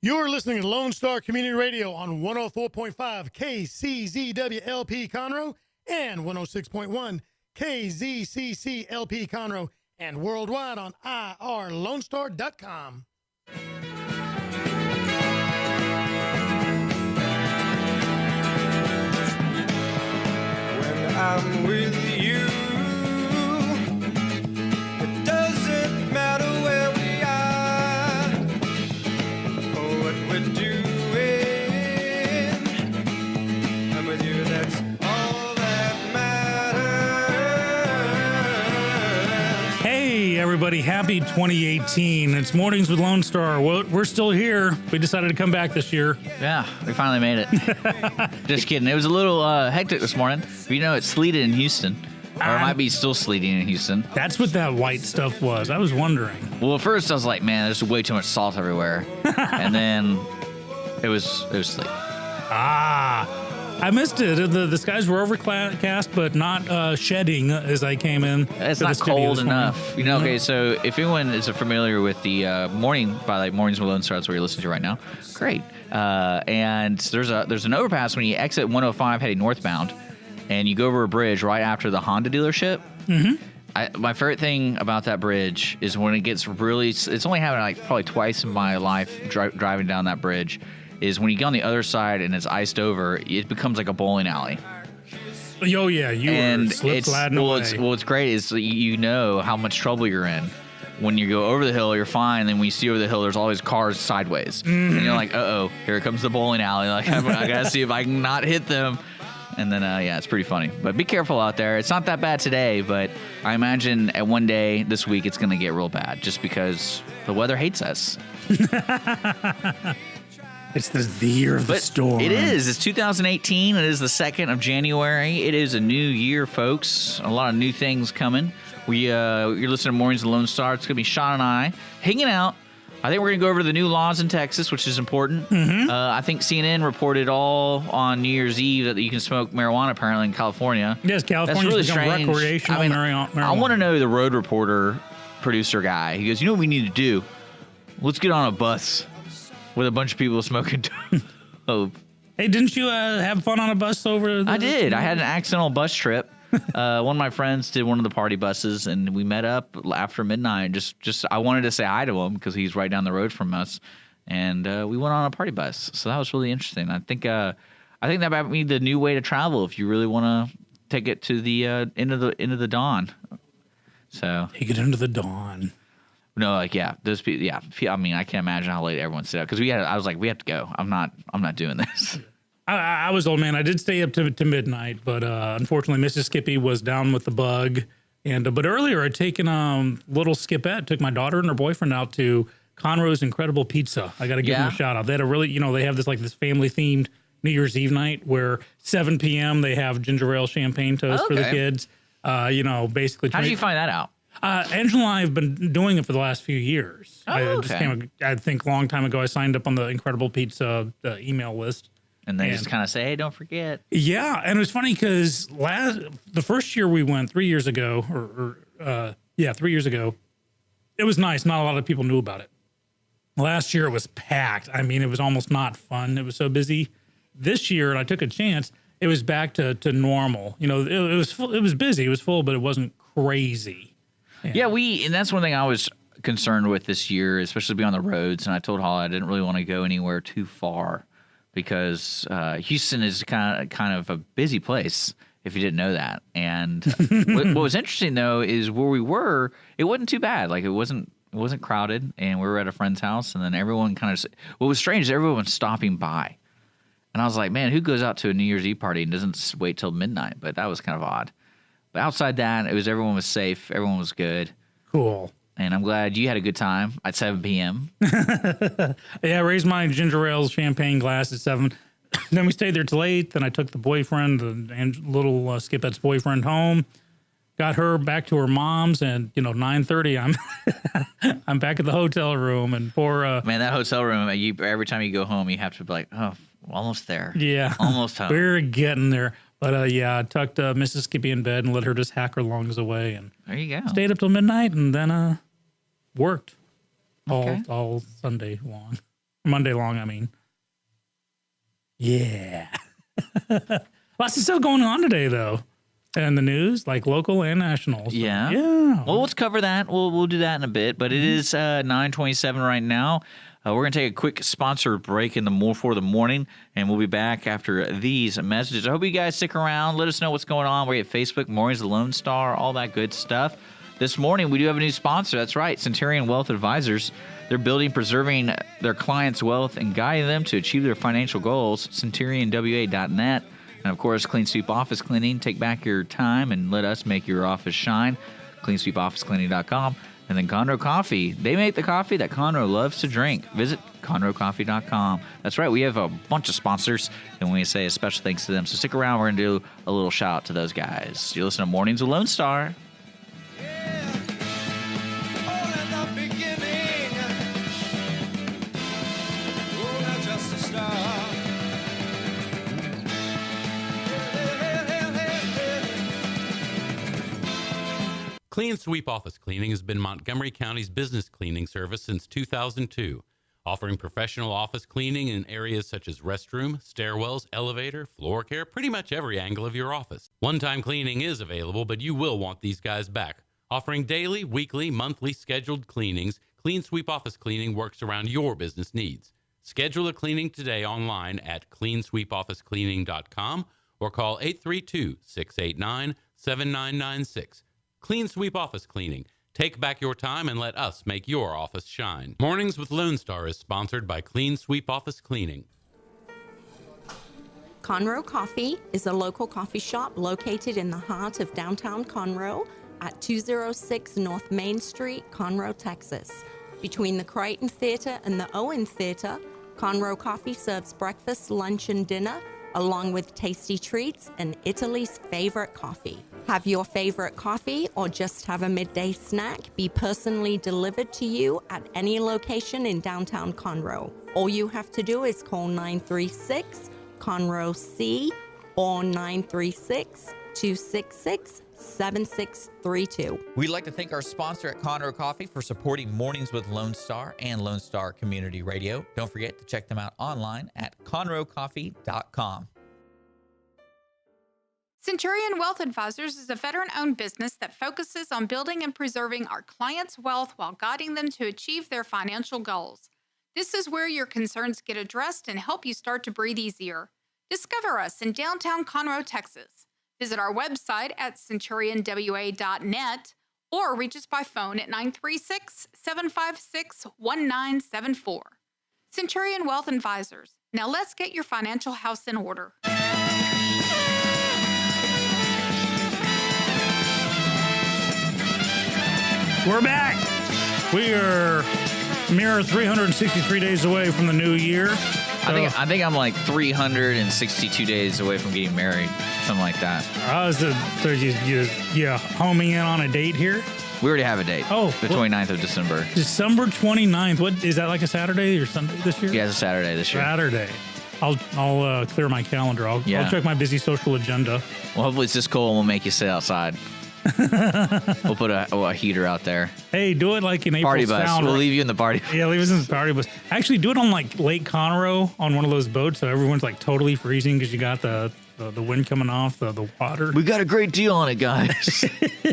You're listening to Lone Star Community Radio on 104.5 KCZWLP Conroe and 106.1 KZCCLP Conroe and worldwide on irlonestar.com. When I'm with you, it doesn't matter where we are or what we're doing. I'm with you, that's all that matters. Hey, everybody. Happy 2018. It's Mornings with Lone Star. We're still here. We decided to come back this year. Yeah, we finally made it. Just kidding. It was a little hectic this morning. You know, it sleeted in Houston. Or it might be still sleeting in Houston. That's what that white stuff was. I was wondering. Well, at first I was like, man, there's way too much salt everywhere. And then it was sleet. I missed it. The skies were overcast, but not shedding as I came in. It's not cold enough. You know, okay, so if anyone is familiar with the Mornings with Lone Star, that's what you're listening to right now, great. And there's an overpass when you exit 105 heading northbound, and you go over a bridge right after the Honda dealership. Mm-hmm. My favorite thing about that bridge is when it gets really, it's only happened like probably twice in my life driving down that bridge, is when you get on the other side and it's iced over, it becomes like a bowling alley. Oh, yeah, you were sliding away. What's great is you know how much trouble you're in. When you go over the hill, you're fine. Then when you see over the hill, there's always cars sideways. Mm-hmm. And you're like, uh-oh, here comes the bowling alley. Like, I got to see if I can not hit them. And then, yeah, it's pretty funny. But be careful out there. It's not that bad today, but I imagine at one day this week it's going to get real bad just because the weather hates us. It's the year of the storm. It is. It's 2018. It is the 2nd of January. It is a new year, folks. A lot of new things coming. You're listening to Mornings with Lone Star. It's going to be Sean and I hanging out. I think we're going to go over the new laws in Texas, which is important. Mm-hmm. I think CNN reported all on New Year's Eve that you can smoke marijuana apparently in California. Yes, California's That's really become recreational marijuana. I want to know the road reporter producer guy. He goes, you know what we need to do? Let's get on a bus with a bunch of people smoking dope. Hey, didn't you have fun on a bus over there? I did. I had an accidental bus trip. One of my friends did one of the party buses, and we met up after midnight. Just I wanted to say hi to him because he's right down the road from us, and we went on a party bus. So that was really interesting. I think that might be the new way to travel if you really want to take it to the end of the dawn. So take it into the dawn. No, like those people. Yeah, I mean, I can't imagine how late everyone stayed up because I was like, we have to go. I'm not doing this. I was old man. I did stay up to midnight, but unfortunately, Mrs. Skippy was down with the bug. But earlier, I'd taken little Skipette, took my daughter and her boyfriend out to Conroe's Incredible Pizza. I got to give them a shout out. They had a really, they have this family themed New Year's Eve night where 7 p.m. they have ginger ale champagne toast for the kids. Basically. How did you find that out? Angela and I have been doing it for the last few years. I think a long time ago, I signed up on the Incredible Pizza email list. And they just kind of say, hey, don't forget. Yeah, and it was funny because the first year we went 3 years ago, 3 years ago, it was nice. Not a lot of people knew about it. Last year it was packed. I mean, it was almost not fun. It was so busy. This year, and I took a chance, it was back to normal. It was full, it was busy. It was full, but it wasn't crazy. Yeah, and that's one thing I was concerned with this year, especially being on the roads. And I told Holly I didn't really want to go anywhere too far because Houston is kind of a busy place, if you didn't know that. And what was interesting, though, is where we were, it wasn't too bad. Like, it wasn't crowded, and we were at a friend's house, and then everyone what was strange is everyone was stopping by. And I was like, man, who goes out to a New Year's Eve party and doesn't wait till midnight? But that was kind of odd. But outside that, everyone was safe. Everyone was good. Cool. And I'm glad you had a good time at 7 p.m. Yeah, I raised my ginger ale champagne glass at 7. Then we stayed there till 8. Then I took the boyfriend, little Skipette's boyfriend, home. Got her back to her mom's, and 9:30, I'm back at the hotel room, and man, that hotel room. Every time you go home, you have to be like, oh, we're almost there. Yeah, almost home. We're getting there. But I tucked Mrs. Skippy in bed and let her just hack her lungs away, and there you go. Stayed up till midnight, and then worked all Sunday long. Monday long, I mean. Yeah. Lots of stuff going on today, though. And the news, like local and national. So, Yeah. Yeah. Well, let's cover that. We'll do that in a bit. But it is 9:27 right now. We're going to take a quick sponsored break for the morning, and we'll be back after these messages. I hope you guys stick around. Let us know what's going on. We're at Facebook, Mornings of the Lone Star, all that good stuff. This morning, we do have a new sponsor. That's right, Centurion Wealth Advisors. They're building, preserving their clients' wealth, and guiding them to achieve their financial goals. CenturionWA.net. And, of course, Clean Sweep Office Cleaning. Take back your time and let us make your office shine. CleanSweepOfficeCleaning.com. And then Conroe Coffee. They make the coffee that Conroe loves to drink. Visit ConroeCoffee.com. That's right. We have a bunch of sponsors, and we say a special thanks to them. So stick around. We're going to do a little shout out to those guys. You listen to Mornings with Lone Star. Clean Sweep Office Cleaning has been Montgomery County's business cleaning service since 2002, offering professional office cleaning in areas such as restroom, stairwells, elevator, floor care, pretty much every angle of your office. One-time cleaning is available, but you will want these guys back. Offering daily, weekly, monthly scheduled cleanings, Clean Sweep Office Cleaning works around your business needs. Schedule a cleaning today online at cleansweepofficecleaning.com or call 832-689-7996. Clean Sweep Office Cleaning. Take back your time and let us make your office shine. Mornings with Lone Star is sponsored by Clean Sweep Office Cleaning. Conroe Coffee is a local coffee shop located in the heart of downtown Conroe at 206 North Main Street, Conroe, Texas. Between the Crichton Theater and the Owen Theater, Conroe Coffee serves breakfast, lunch, and dinner, along with tasty treats and Italy's favorite coffee. Have your favorite coffee or just have a midday snack be personally delivered to you at any location in downtown Conroe. All you have to do is call 936-CONROE-C or 936-266-7632. We'd like to thank our sponsor at Conroe Coffee for supporting Mornings with Lone Star and Lone Star Community Radio. Don't forget to check them out online at ConroeCoffee.com. Centurion Wealth Advisors is a veteran-owned business that focuses on building and preserving our clients' wealth while guiding them to achieve their financial goals. This is where your concerns get addressed and help you start to breathe easier. Discover us in downtown Conroe, Texas. Visit our website at CenturionWA.net or reach us by phone at 936-756-1974. Centurion Wealth Advisors. Now let's get your financial house in order. We're back. We are mere 363 days away from the new year. I think I'm like 362 days away from getting married, something like that. So you homing in on a date here? We already have a date. Oh, the 29th of December. December 29th. What is that, like a Saturday or Sunday this year? Yeah, it's a Saturday this year. Saturday. I'll clear my calendar. I'll check my busy social agenda. Well, hopefully it's this cold and we'll make you sit outside. We'll put a heater out there. Hey, do it like in April. Party bus. We'll leave you in the party bus. Yeah, leave us in the party bus. Actually, do it on like Lake Conroe on one of those boats so everyone's like totally freezing because you got the wind coming off the water. We got a great deal on it, guys.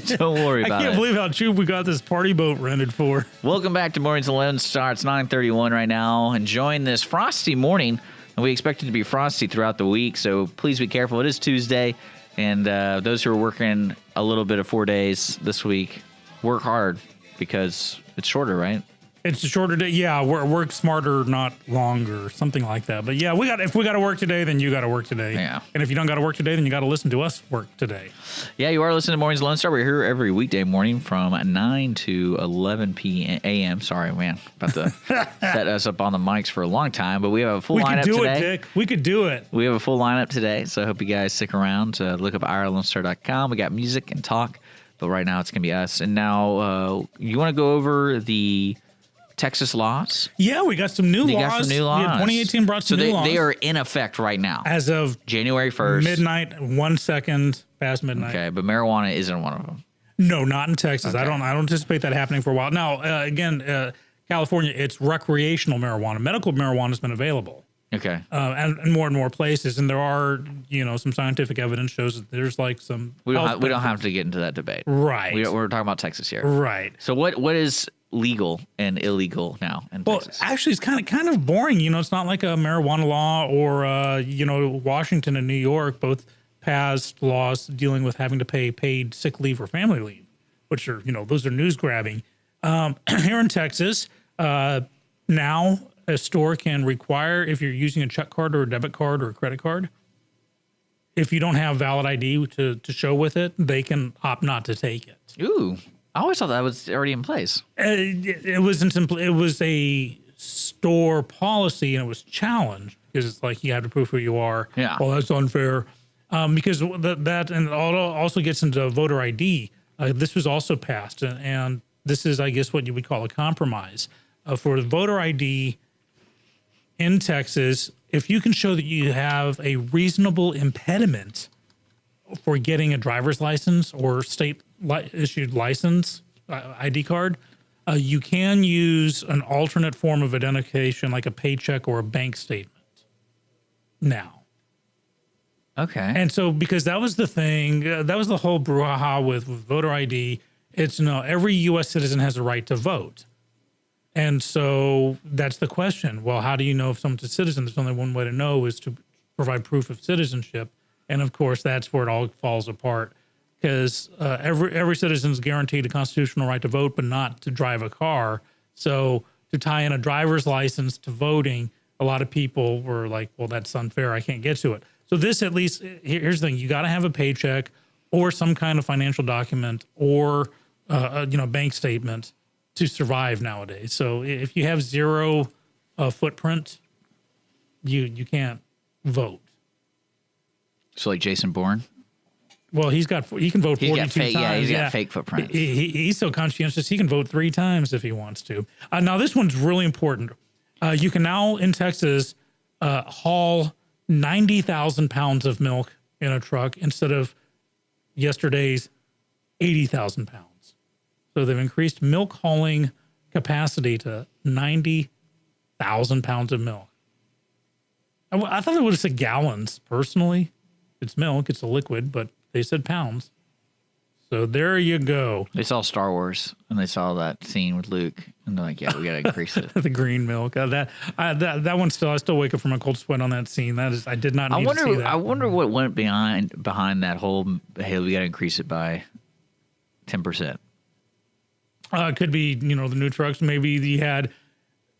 Don't worry about it. I can't believe how cheap we got this party boat rented for. Welcome back to Mornings with Lone Star. It's 9:31 right now. Enjoying this frosty morning. And we expect it to be frosty throughout the week, so please be careful. It is Tuesday. And those who are working a little bit of 4 days this week, work hard because it's shorter, right? It's a shorter day. Yeah, work smarter, not longer, something like that. But yeah, if we got to work today, then you got to work today. Yeah. And if you don't got to work today, then you got to listen to us work today. Yeah, you are listening to Mornings Lone Star. We're here every weekday morning from 9 to 11 a.m. Sorry, man. About to set us up on the mics for a long time, but we have a full lineup today. We could do it, Dick. We could do it. We have a full lineup today, so I hope you guys stick around to look up irlonestar.com. We got music and talk, but right now it's going to be us. And now you want to go over the Texas laws? Yeah, we got some new laws. Got some new laws. Yeah, 2018 brought some new laws. They are in effect right now. As of January 1st. Midnight, 1 second past midnight. Okay, but marijuana isn't one of them. No, not in Texas. Okay. I don't anticipate that happening for a while. Now, again, California, it's recreational marijuana. Medical marijuana has been available. Okay. And more places, and there are some scientific evidence shows that there's like some. We don't have to get into that debate. Right. We're talking about Texas here. Right. So what is legal and illegal now in Texas? Actually, it's kind of boring. It's not like a marijuana law or Washington and New York both passed laws dealing with having to pay paid sick leave or family leave, which are those are news grabbing. Here in Texas, now a store can require, if you're using a check card or a debit card or a credit card, if you don't have valid ID to show with it, they can opt not to take it. Ooh, I always thought that was already in place. It wasn't. It was a store policy, and it was challenged because it's like you have to prove who you are. Yeah. Well, that's unfair. Because that and it also gets into voter ID. This was also passed, and this is, I guess, what you would call a compromise for voter ID. In Texas, if you can show that you have a reasonable impediment for getting a driver's license or state issued license, ID card, you can use an alternate form of identification like a paycheck or a bank statement now. Okay. And so because that was the thing, that was the whole brouhaha with voter ID. It's every U.S. citizen has a right to vote. And so that's the question. Well, how do you know if someone's a citizen? There's only one way to know is to provide proof of citizenship. And of course, that's where it all falls apart because every citizen is guaranteed a constitutional right to vote, but not to drive a car. So to tie in a driver's license to voting, a lot of people were like, well, that's unfair. I can't get to it. So this, at least, here's the thing. You got to have a paycheck or some kind of financial document or, bank statement to survive nowadays. So if you have zero footprint, you can't vote. So like Jason Bourne? Well, he can vote 42 times. Yeah, he's got fake footprints. He's so conscientious, he can vote 3 times if he wants to. Now, this one's really important. You can now, in Texas, haul 90,000 pounds of milk in a truck instead of yesterday's 80,000 pounds. So they've increased milk hauling capacity to 90,000 pounds of milk. I thought it would have said gallons, personally. It's milk, it's a liquid, but they said pounds. So there you go. They saw Star Wars and they saw that scene with Luke and they're like, yeah, we got to increase it. The green milk. That one still, I still wake up from a cold sweat on that scene. I did not need to see that. I wonder what went behind that whole, hey, we got to increase it by 10%. It could be, the new trucks. Maybe he had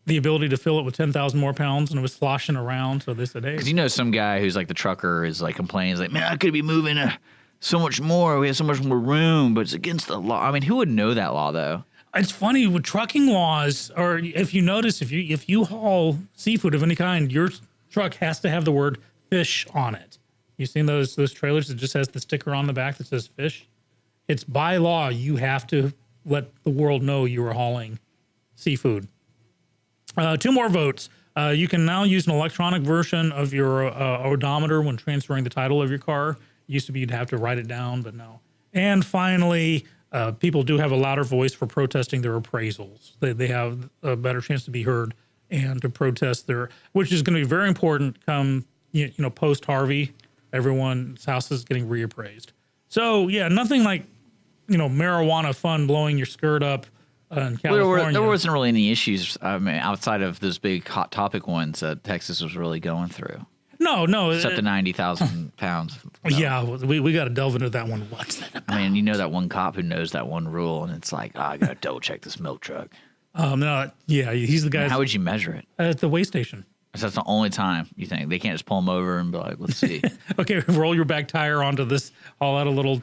the ability to fill it with 10,000 more pounds and it was sloshing around. So they said, hey. Because some guy who's like the trucker is like complaining, he's like, man, I could be moving so much more. We have so much more room, but it's against the law. I mean, who would know that law though? It's funny with trucking laws, or if you notice, if you haul seafood of any kind, your truck has to have the word fish on it. You've seen those trailers that just has the sticker on the back that says fish? It's by law, you have to let the world know you are hauling seafood. 2 more votes. You can now use an electronic version of your odometer when transferring the title of your car. It used to be you'd have to write it down, but no. And finally, people do have a louder voice for protesting their appraisals. They have a better chance to be heard and to protest which is going to be very important come, post Harvey. Everyone's house is getting reappraised. So yeah, nothing like, marijuana fun blowing your skirt up in California. There wasn't really any issues, outside of those big hot topic ones that Texas was really going through. No. Except the 90,000 pounds. Yeah, we got to delve into that one. What's that about? I mean, that one cop who knows that one rule, and it's like, I got to double check this milk truck. No, yeah, he's the guy. How would you measure it? At the weigh station. So that's the only time you think they can't just pull him over and be like, let's see. Okay, roll your back tire onto this. I'll add a little,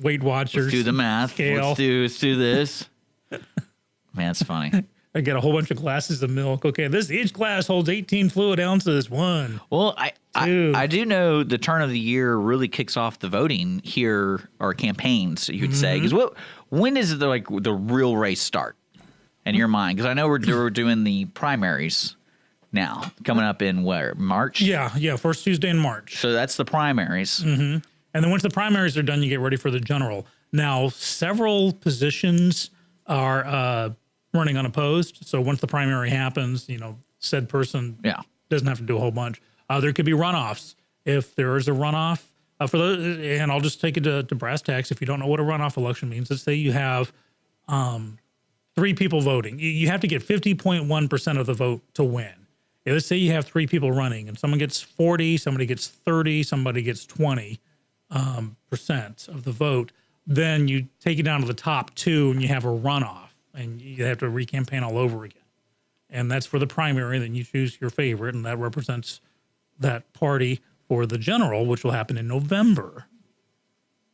Weight Watchers. Let's do the math. Scale. Let's do this. Man, it's funny. I get a whole bunch of glasses of milk. Okay, each glass holds 18 fluid ounces. 1. Well, I do know the turn of the year really kicks off the voting here, or campaigns, you would say. Because when does the real race start in your mind? Because I know we're doing the primaries now, coming up in March? Yeah, first Tuesday in March. So that's the primaries. Mm-hmm. And then once the primaries are done, you get ready for the general. Now, several positions are running unopposed. So once the primary happens, said person doesn't have to do a whole bunch. There could be runoffs. If there is a runoff for those, and I'll just take it to brass tacks. If you don't know what a runoff election means, let's say you have 3 people voting. You have to get 50.1% of the vote to win. Let's say you have 3 people running, and someone gets 40, somebody gets 30, somebody gets 20% of the vote. Then you take it down to the top 2, and you have a runoff, and you have to recampaign all over again. And that's for the primary. Then you choose your favorite, and that represents that party for the general, which will happen in November.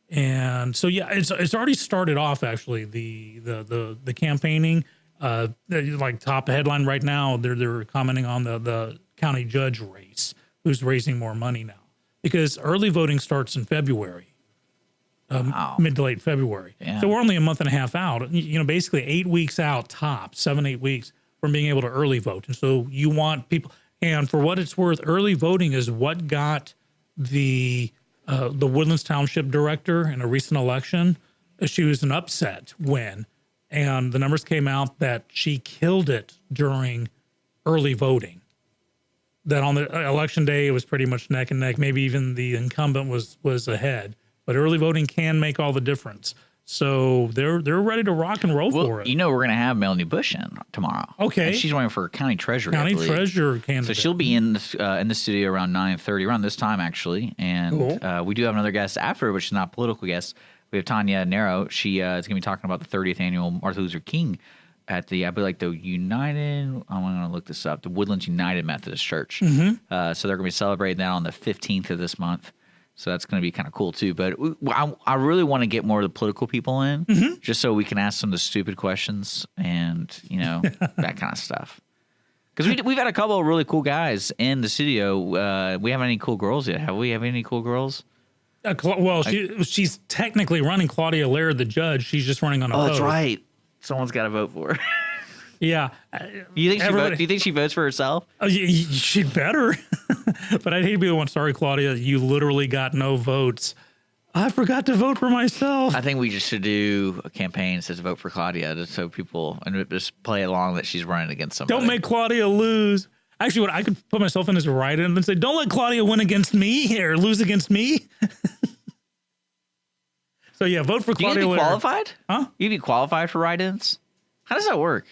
And so, it's already started off. Actually, the campaigning, like top headline right now, they're commenting on the county judge race, who's raising more money now, because early voting starts in February, mid to late February. Yeah. So we're only a month and a half out. Basically 8 weeks out, top 7-8 weeks from being able to early vote. And so you want people. And for what it's worth, early voting is what got the Woodlands Township director in a recent election. She was an upset win, and the numbers came out that she killed it during early voting. That on the election day, it was pretty much neck and neck. Maybe even the incumbent was ahead. But early voting can make all the difference. So they're ready to rock and roll for it. We're going to have Melanie Bush in tomorrow. Okay. And she's running for county treasurer. County treasurer candidate. So she'll be in the studio around 9:30, around this time actually. And Cool. We do have another guest after, but she's not a political guest. We have Tanya Nero. She is going to be talking about the 30th annual Martin Luther King at the United. I'm going to look this up. The Woodlands United Methodist Church. Mm-hmm. So they're going to be celebrating that on the 15th of this month. So that's going to be kind of cool too. But I really want to get more of the political people in, just so we can ask some of the stupid questions and that kind of stuff. Because we've had a couple of really cool guys in the studio. We haven't any cool girls yet. Have we? Have any cool girls? Well, she's technically running. Claudia Laird, the judge. She's just running on a that's right. Someone's got to vote for her. Yeah. Do you think she votes for herself? She'd better. But I'd hate to be the one. Sorry, Claudia, you literally got no votes. I forgot to vote for myself. I think we just should do a campaign that says vote for Claudia, just so people and just play along that she's running against somebody. Don't make Claudia lose. Actually, what I could put myself in as a write-in and say, don't let Claudia win against me or lose against me. So yeah, vote for Claudia. You be qualified? Huh? You be qualified for write-ins? How does that work?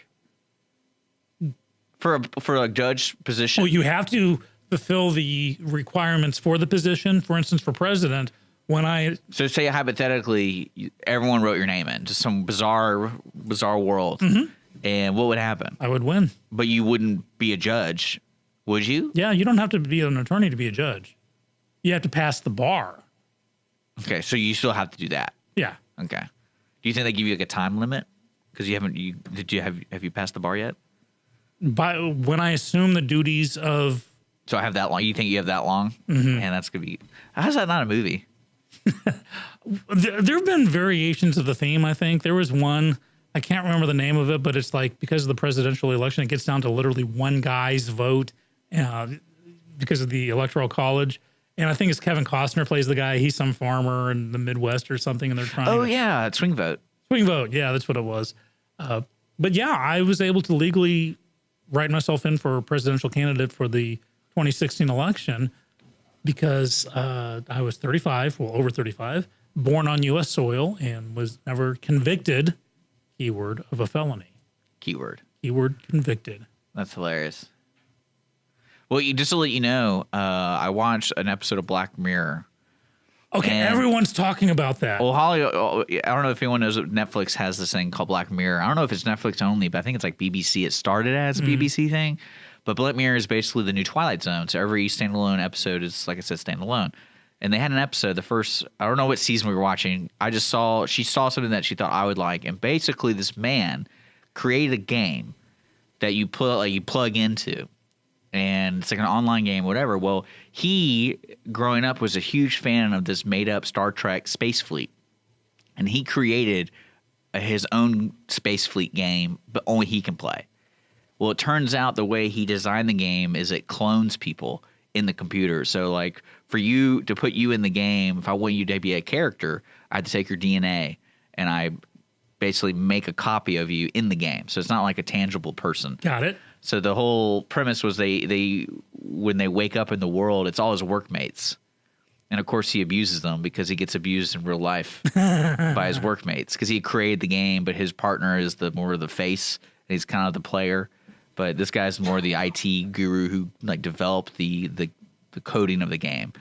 For a judge position? Well, you have to fulfill the requirements for the position. For instance, for president, So say hypothetically, everyone wrote your name in, just some bizarre world, and what would happen? I would win. But you wouldn't be a judge, would you? Yeah, you don't have to be an attorney to be a judge. You have to pass the bar. Okay, so you still have to do that. Yeah. Okay. Do you think they give you like a time limit? Because have you passed the bar yet? When I assume the duties of. So I have that long. You think you have that long? And that's gonna be. How's that not a movie? There have been variations of the theme. I think there was one. I can't remember the name of it, but it's like because of the presidential election, it gets down to literally one guy's vote because of the electoral college. And I think it's Kevin Costner plays the guy. He's some farmer in the Midwest or something, and they're trying. Oh yeah, swing vote. Swing vote. Yeah, that's what it was. But yeah, I was able to legally write myself in for a presidential candidate for the 2016 election because I was 35, well, over 35, born on U.S. soil, and was never convicted, keyword, of a felony. Keyword Convicted. That's hilarious. Well, just to let you know, I watched an episode of Black Mirror. Okay, everyone's talking about that. Well, Holly, I don't know if anyone knows that Netflix has this thing called Black Mirror. I don't know if it's Netflix only, but I think it's like BBC. It started as a BBC thing. But Black Mirror is basically the new Twilight Zone. So every standalone episode is, like I said, standalone. And they had an episode, the first, I don't know what season we were watching. She saw something that she thought I would like. And basically this man created a game that you plug into. And it's like an online game, whatever. Well, he, growing up, was a huge fan of this made-up Star Trek space fleet. And he created his own space fleet game, but only he can play. Well, it turns out the way he designed the game is it clones people in the computer. So, like, for you to put you in the game, if I want you to be a character, I had to take your DNA, and I basically make a copy of you in the game. So it's not like a tangible person. Got it. So the whole premise was they when they wake up in the world, it's all his workmates. And of course he abuses them because he gets abused in real life by his workmates because he created the game, but his partner is more of the face and he's kind of the player. But this guy's more the IT guru who like developed the coding of the game.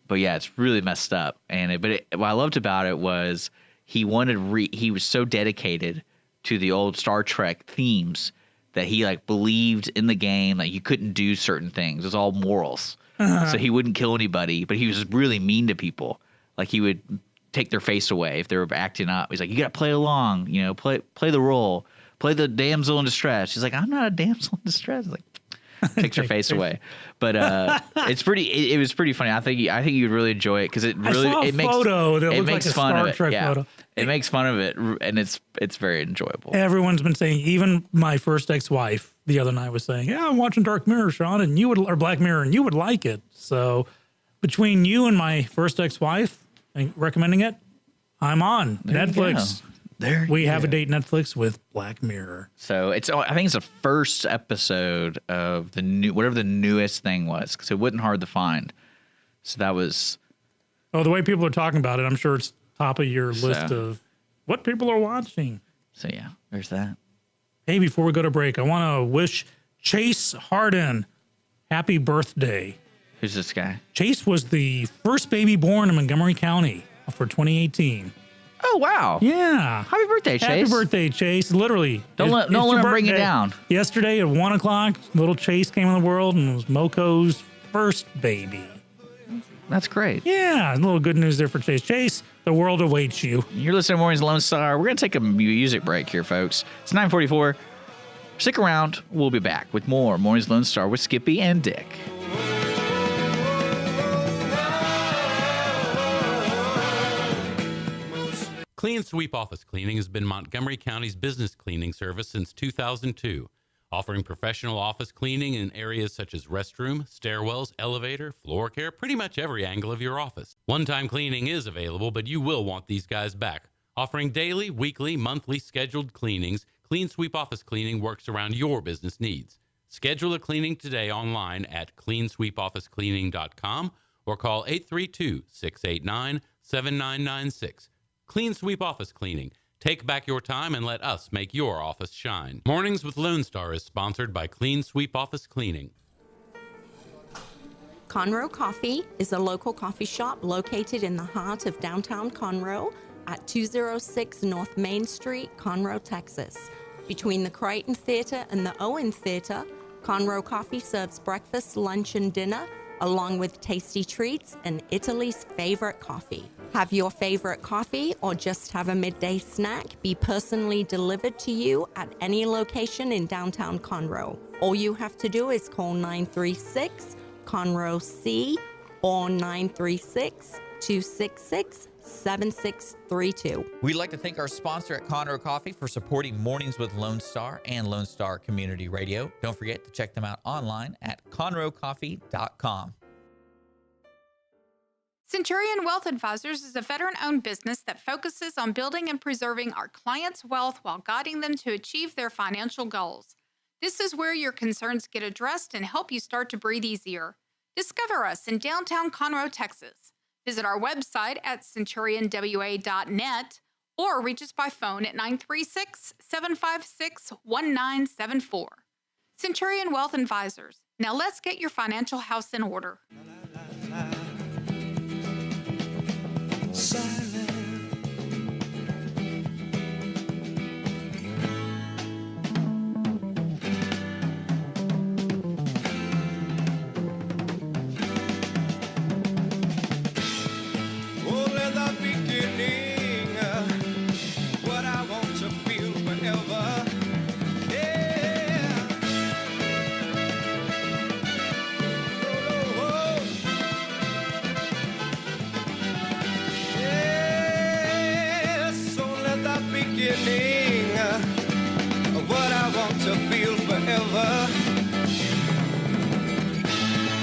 But yeah, it's really messed up. And what I loved about it was he was so dedicated to the old Star Trek themes that he like believed in the game that you couldn't do certain things. It was all morals. So he wouldn't kill anybody, but he was really mean to people. Like he would take their face away if they were acting up. He's like, you got to play along, play the role, play the damsel in distress. She's like, I'm not a damsel in distress. Like, takes her face away. But it was pretty funny. I think you'd really enjoy it because it makes fun of it. Photo. It makes fun of it, and it's very enjoyable. Everyone's been saying, even my first ex-wife the other night was saying, yeah, I'm watching Dark Mirror, Sean, or Black Mirror, and you would like it. So between you and my first ex-wife recommending it, I'm on Netflix. We have a date Netflix with Black Mirror. So I think it's the first episode of whatever the newest thing was, because it wasn't hard to find. So that was. Oh, the way people are talking about it, I'm sure it's top of your list of what people are watching. So yeah, there's that. Hey, before we go to break, I want to wish Chase Harden happy birthday. Who's this guy? Chase was the first baby born in Montgomery County for 2018. Oh, wow. Yeah. Happy birthday, Chase. Happy birthday, Chase. Literally. Don't let him bring you down. Yesterday at 1 o'clock, little Chase came in the world and was Moco's first baby. That's great. Yeah, a little good news there for Chase. Chase, the world awaits you. You're listening to Mornings Lone Star. We're going to take a music break here, folks. It's 9:44. Stick around. We'll be back with more Mornings Lone Star with Skippy and Dick. Clean Sweep Office Cleaning has been Montgomery County's business cleaning service since 2002, offering professional office cleaning in areas such as restroom, stairwells, elevator, floor care, pretty much every angle of your office. One-time cleaning is available, but you will want these guys back. Offering daily, weekly, monthly scheduled cleanings, Clean Sweep Office Cleaning works around your business needs. Schedule a cleaning today online at cleansweepofficecleaning.com or call 832-689-7996. Clean Sweep Office Cleaning. Take back your time and let us make your office shine. Mornings with Lone Star is sponsored by Clean Sweep Office Cleaning. Conroe Coffee is a local coffee shop located in the heart of downtown Conroe at 206 North Main Street, Conroe, Texas. Between the Crichton Theater and the Owen Theater, Conroe Coffee serves breakfast, lunch, and dinner, along with tasty treats and Italy's favorite coffee. Have your favorite coffee or just have a midday snack be personally delivered to you at any location in downtown Conroe. All you have to do is call 936-CONROE-C or 936-266-7632. We'd like to thank our sponsor at Conroe Coffee for supporting Mornings with Lone Star and Lone Star Community Radio. Don't forget to check them out online at conroecoffee.com. Centurion Wealth Advisors is a veteran-owned business that focuses on building and preserving our clients' wealth while guiding them to achieve their financial goals. This is where your concerns get addressed and help you start to breathe easier. Discover us in downtown Conroe, Texas. Visit our website at centurionwa.net or reach us by phone at 936-756-1974. Centurion Wealth Advisors. Now let's get your financial house in order.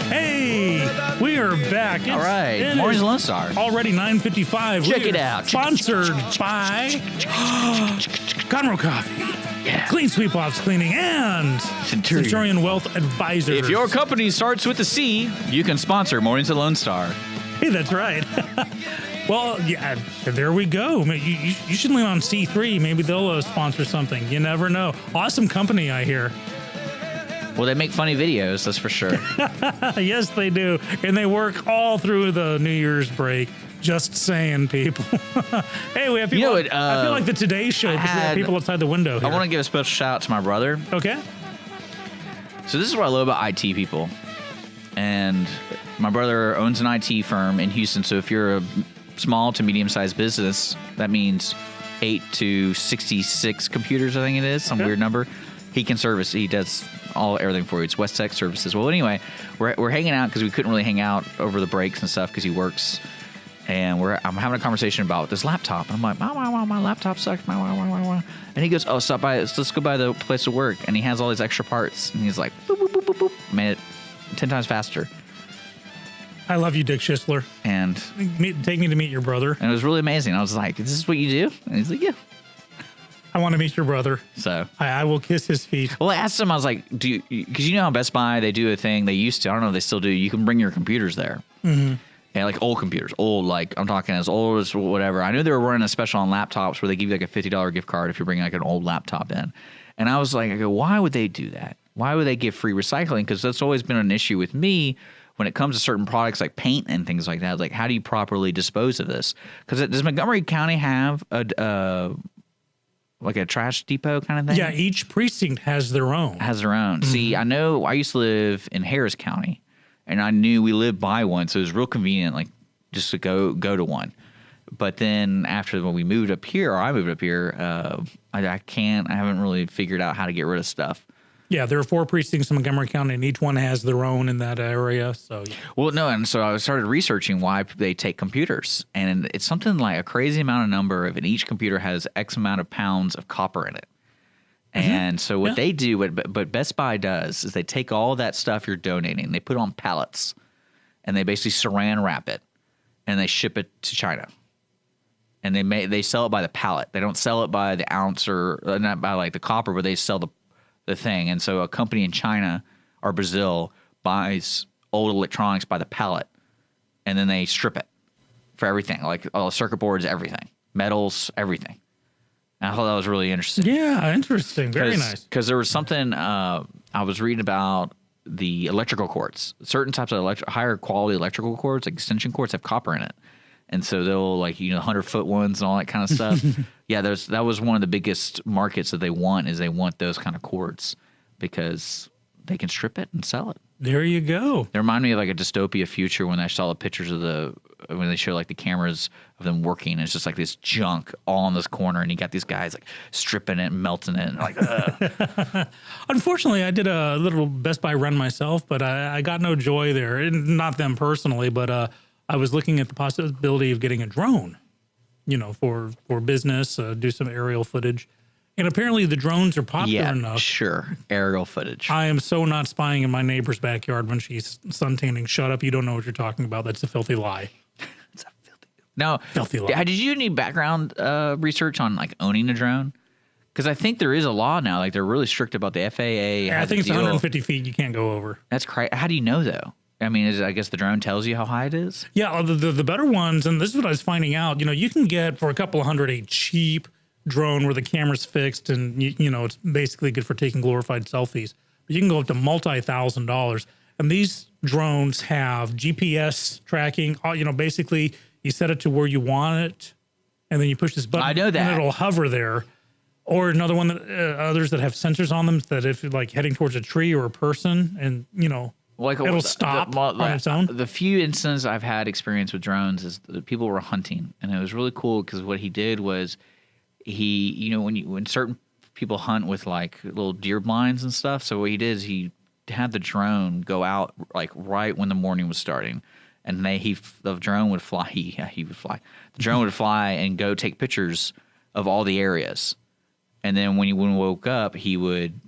Hey, we are back. All right, Mornings Lone Star. Already 9:55. Check it out. Sponsored by Conroe Coffee, Clean Sweep Office Cleaning, and Centurion Wealth Advisors. If your company starts with a C, you can sponsor Mornings at Lone Star. Hey, that's right. Well, yeah, there we go. You should lean on C3. Maybe they'll sponsor something. You never know. Awesome company, I hear. Well, they make funny videos, that's for sure. Yes, they do. And they work all through the New Year's break. Just saying, people. Hey, we have people. I feel like the Today Show because we have people outside the window here. I want to give a special shout out to my brother. Okay. So this is what I love about IT people. And my brother owns an IT firm in Houston. So if you're a small to medium-sized business, that means 8 to 66 computers, I think it is, some weird number. He can service. He does everything for you. It's West Tech Services. Well, anyway, we're hanging out because we couldn't really hang out over the breaks and stuff because he works. And I'm having a conversation about this laptop. And I'm like, my laptop sucks. And he goes, oh, stop by. Let's go by the place to work. And he has all these extra parts. And he's like, boop, boop, boop, boop, boop. Made it 10 times faster. I love you, Dick Schissler. And take me to meet your brother. And it was really amazing. I was like, this is what you do? And he's like, yeah. I want to meet your brother. So I will kiss his feet. Well, I asked him, I was like, because you know how Best Buy, they do a thing, they used to, I don't know if they still do, you can bring your computers there. Mm-hmm. And like old computers, like I'm talking as old as whatever. I knew they were running a special on laptops where they give you like a $50 gift card if you're bringing like an old laptop in. And I was like, I go, why would they do that? Why would they give free recycling? Because that's always been an issue with me when it comes to certain products like paint and things like that. Like, how do you properly dispose of this? Because does Montgomery County have like a trash depot kind of thing? Yeah, each precinct has their own. Mm-hmm. See, I know I used to live in Harris County, and I knew we lived by one, so it was real convenient, like just to go to one. But then after when we moved up here, or I moved up here, I haven't really figured out how to get rid of stuff. Yeah, there are 4 precincts in Montgomery County, and each one has their own in that area. So, yeah. Well, no, and so I started researching why they take computers, and it's something like a crazy amount of number of, and each computer has X amount of pounds of copper in it. And so what they do, what Best Buy does, is they take all that stuff you're donating, they put it on pallets, and they basically saran wrap it, and they ship it to China. And they sell it by the pallet. They don't sell it by the ounce or not by like the copper, but they sell the thing. And so a company in China or Brazil buys old electronics by the pallet, and then they strip it for everything, like all circuit boards, everything, metals, everything. And I thought that was really interesting. Yeah, interesting. Very nice. Because there was something I was reading about the electrical cords. Certain types of higher quality electrical cords, like extension cords, have copper in it. And so they'll 100-foot ones and all that kind of stuff. Yeah, that was one of the biggest markets that they want those kind of cords because they can strip it and sell it. There you go. They remind me of like a dystopia future when I saw the pictures of when they show like the cameras of them working. And it's just like this junk all in this corner, and you got these guys like stripping it and melting it, and like. Unfortunately, I did a little Best Buy run myself, but I got no joy there. And not them personally, but I was looking at the possibility of getting a drone, for business, do some aerial footage. And apparently the drones are popular enough. Sure. Aerial footage. I am so not spying in my neighbor's backyard when she's suntanning. Shut up. You don't know what you're talking about. That's a filthy lie. It's a filthy lie. Did you do any background research on like owning a drone? Because I think there is a law now. Like they're really strict about the FAA. I think it's 150 feet you can't go over. That's crazy. How do you know though? I mean, I guess the drone tells you how high it is? Yeah, the better ones, and this is what I was finding out, you can get for a couple of $100 a cheap drone where the camera's fixed and, it's basically good for taking glorified selfies. But you can go up to multi-$1,000. And these drones have GPS tracking. Basically you set it to where you want it, and then you push this button. I know that. And it'll hover there. Or another one, others that have sensors on them that if you're like heading towards a tree or a person and, it'll stop on its own. The few instances I've had experience with drones is that people were hunting, and it was really cool because what he did was when certain people hunt with like little deer blinds and stuff. So what he did is he had the drone go out like right when the morning was starting, and the drone would fly. He would fly. The drone would fly and go take pictures of all the areas, and then when he woke up, he would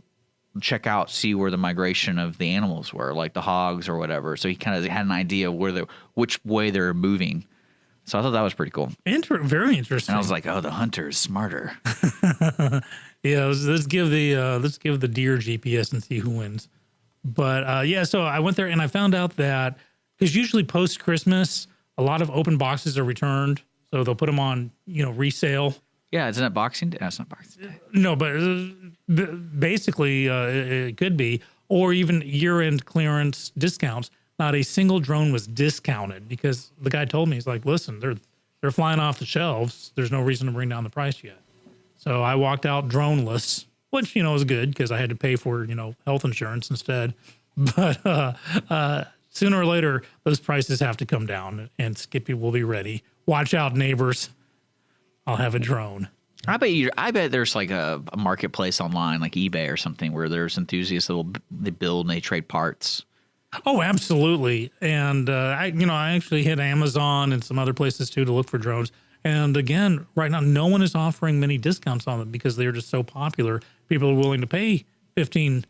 check out, see where the migration of the animals were, like the hogs or whatever. So he kind of had an idea of which way they're moving. So I thought that was pretty cool. Very interesting. And I was like, oh, the hunter is smarter. Yeah, let's give the deer GPS and see who wins. But yeah, so I went there and I found out that because usually post Christmas, a lot of open boxes are returned, so they'll put them on resale. Yeah, isn't it Boxing Day? No, it's not Boxing Day. No, but basically it could be, or even year-end clearance discounts. Not a single drone was discounted because the guy told me, he's like, listen, they're flying off the shelves. There's no reason to bring down the price yet. So I walked out droneless, which, is good because I had to pay for, health insurance instead. But sooner or later, those prices have to come down and Skippy will be ready. Watch out, neighbors. I'll have a drone. I bet there's like a marketplace online, like eBay or something, where there's enthusiasts they build and they trade parts. Oh, absolutely. And I actually hit Amazon and some other places too to look for drones. And again, right now, no one is offering many discounts on them because they're just so popular. People are willing to pay $1,500,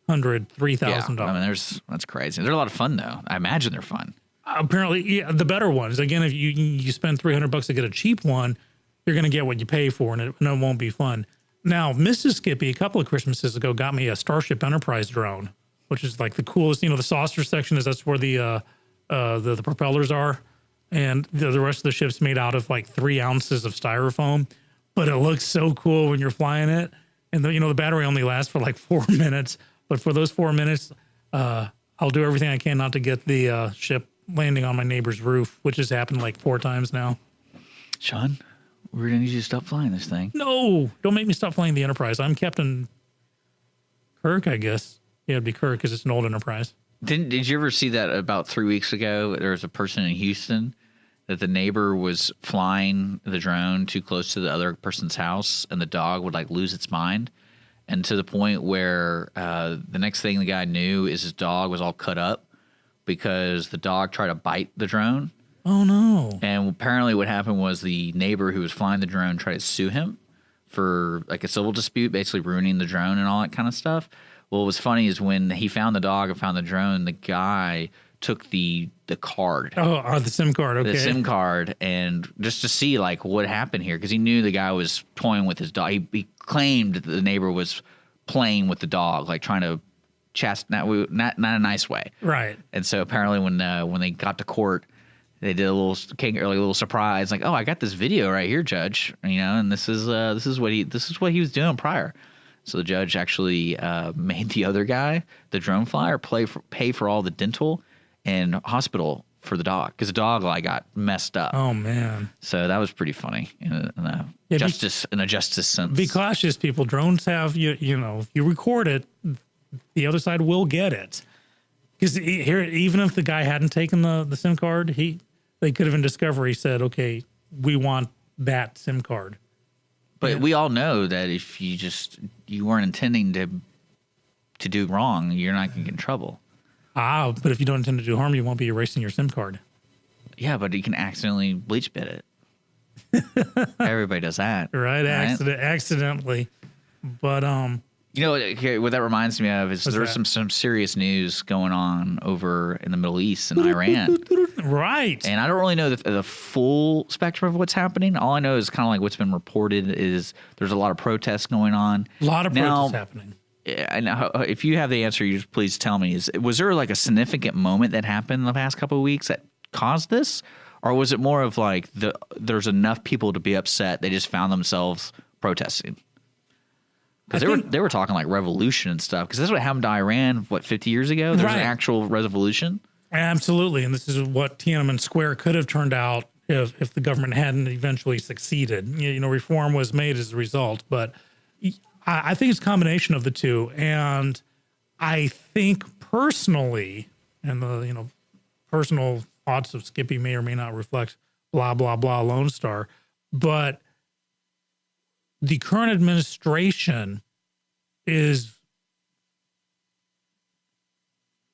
$3,000. Yeah, I mean, that's crazy. They're a lot of fun though. I imagine they're fun. Apparently, yeah, the better ones. Again, if you spend $300 to get a cheap one, you're going to get what you pay for, and it won't be fun. Now, Mrs. Skippy, a couple of Christmases ago, got me a Starship Enterprise drone, which is like the coolest. The saucer section that's where the propellers are, and the rest of the ship's made out of like 3 ounces of styrofoam. But it looks so cool when you're flying it, and the battery only lasts for like 4 minutes. But for those 4 minutes, I'll do everything I can not to get the ship landing on my neighbor's roof, which has happened like 4 times now. Sean, we're going to need you to stop flying this thing. No, don't make me stop flying the Enterprise. I'm Captain Kirk, I guess. Yeah, it'd be Kirk because it's an old Enterprise. Did you ever see that about 3 weeks ago? There was a person in Houston that the neighbor was flying the drone too close to the other person's house, and the dog would like lose its mind. And to the point where the next thing the guy knew is his dog was all cut up because the dog tried to bite the drone. Oh, no. And apparently what happened was the neighbor who was flying the drone tried to sue him for like a civil dispute, basically ruining the drone and all that kind of stuff. Well, what was funny is when he found the dog and found the drone, the guy took the card. Oh, the SIM card, okay. The SIM card, and just to see like what happened here, because he knew the guy was toying with his dog. He claimed that the neighbor was playing with the dog, like trying to not a nice way. Right. And so apparently when they got to court, they did a little surprise, like, oh, I got this video right here, Judge. And this is what he was doing prior. So the judge actually made the other guy, the drone flyer, pay for all the dental and hospital for the dog because the dog like got messed up. Oh man! So that was pretty funny in a justice sense. Be cautious, people. Drones have if you record it, the other side will get it. Because here, even if the guy hadn't taken the SIM card, they could have in discovery said, okay, we want that SIM card. But we all know that if you weren't intending to do wrong, you're not going to get in trouble. But if you don't intend to do harm, you won't be erasing your SIM card. Yeah, but you can accidentally bleach bit it. Everybody does that. Right? Accidentally. But, what that reminds me of is there's some serious news going on over in the Middle East and Iran. Right. And I don't really know the full spectrum of what's happening. All I know is kind of like what's been reported is there's a lot of protests going on. A lot of protests happening. I know, if you have the answer, you just please tell me. Was there like a significant moment that happened in the past couple of weeks that caused this? Or was it more of like there's enough people to be upset, they just found themselves protesting? Because they were talking like revolution and stuff. Because that's what happened to Iran, 50 years ago? There was an actual revolution. Absolutely. And this is what Tiananmen Square could have turned out if the government hadn't eventually succeeded. Reform was made as a result. But I think it's a combination of the two. And I think personally, and the personal thoughts of Skippy may or may not reflect blah, blah, blah, Lone Star, but the current administration is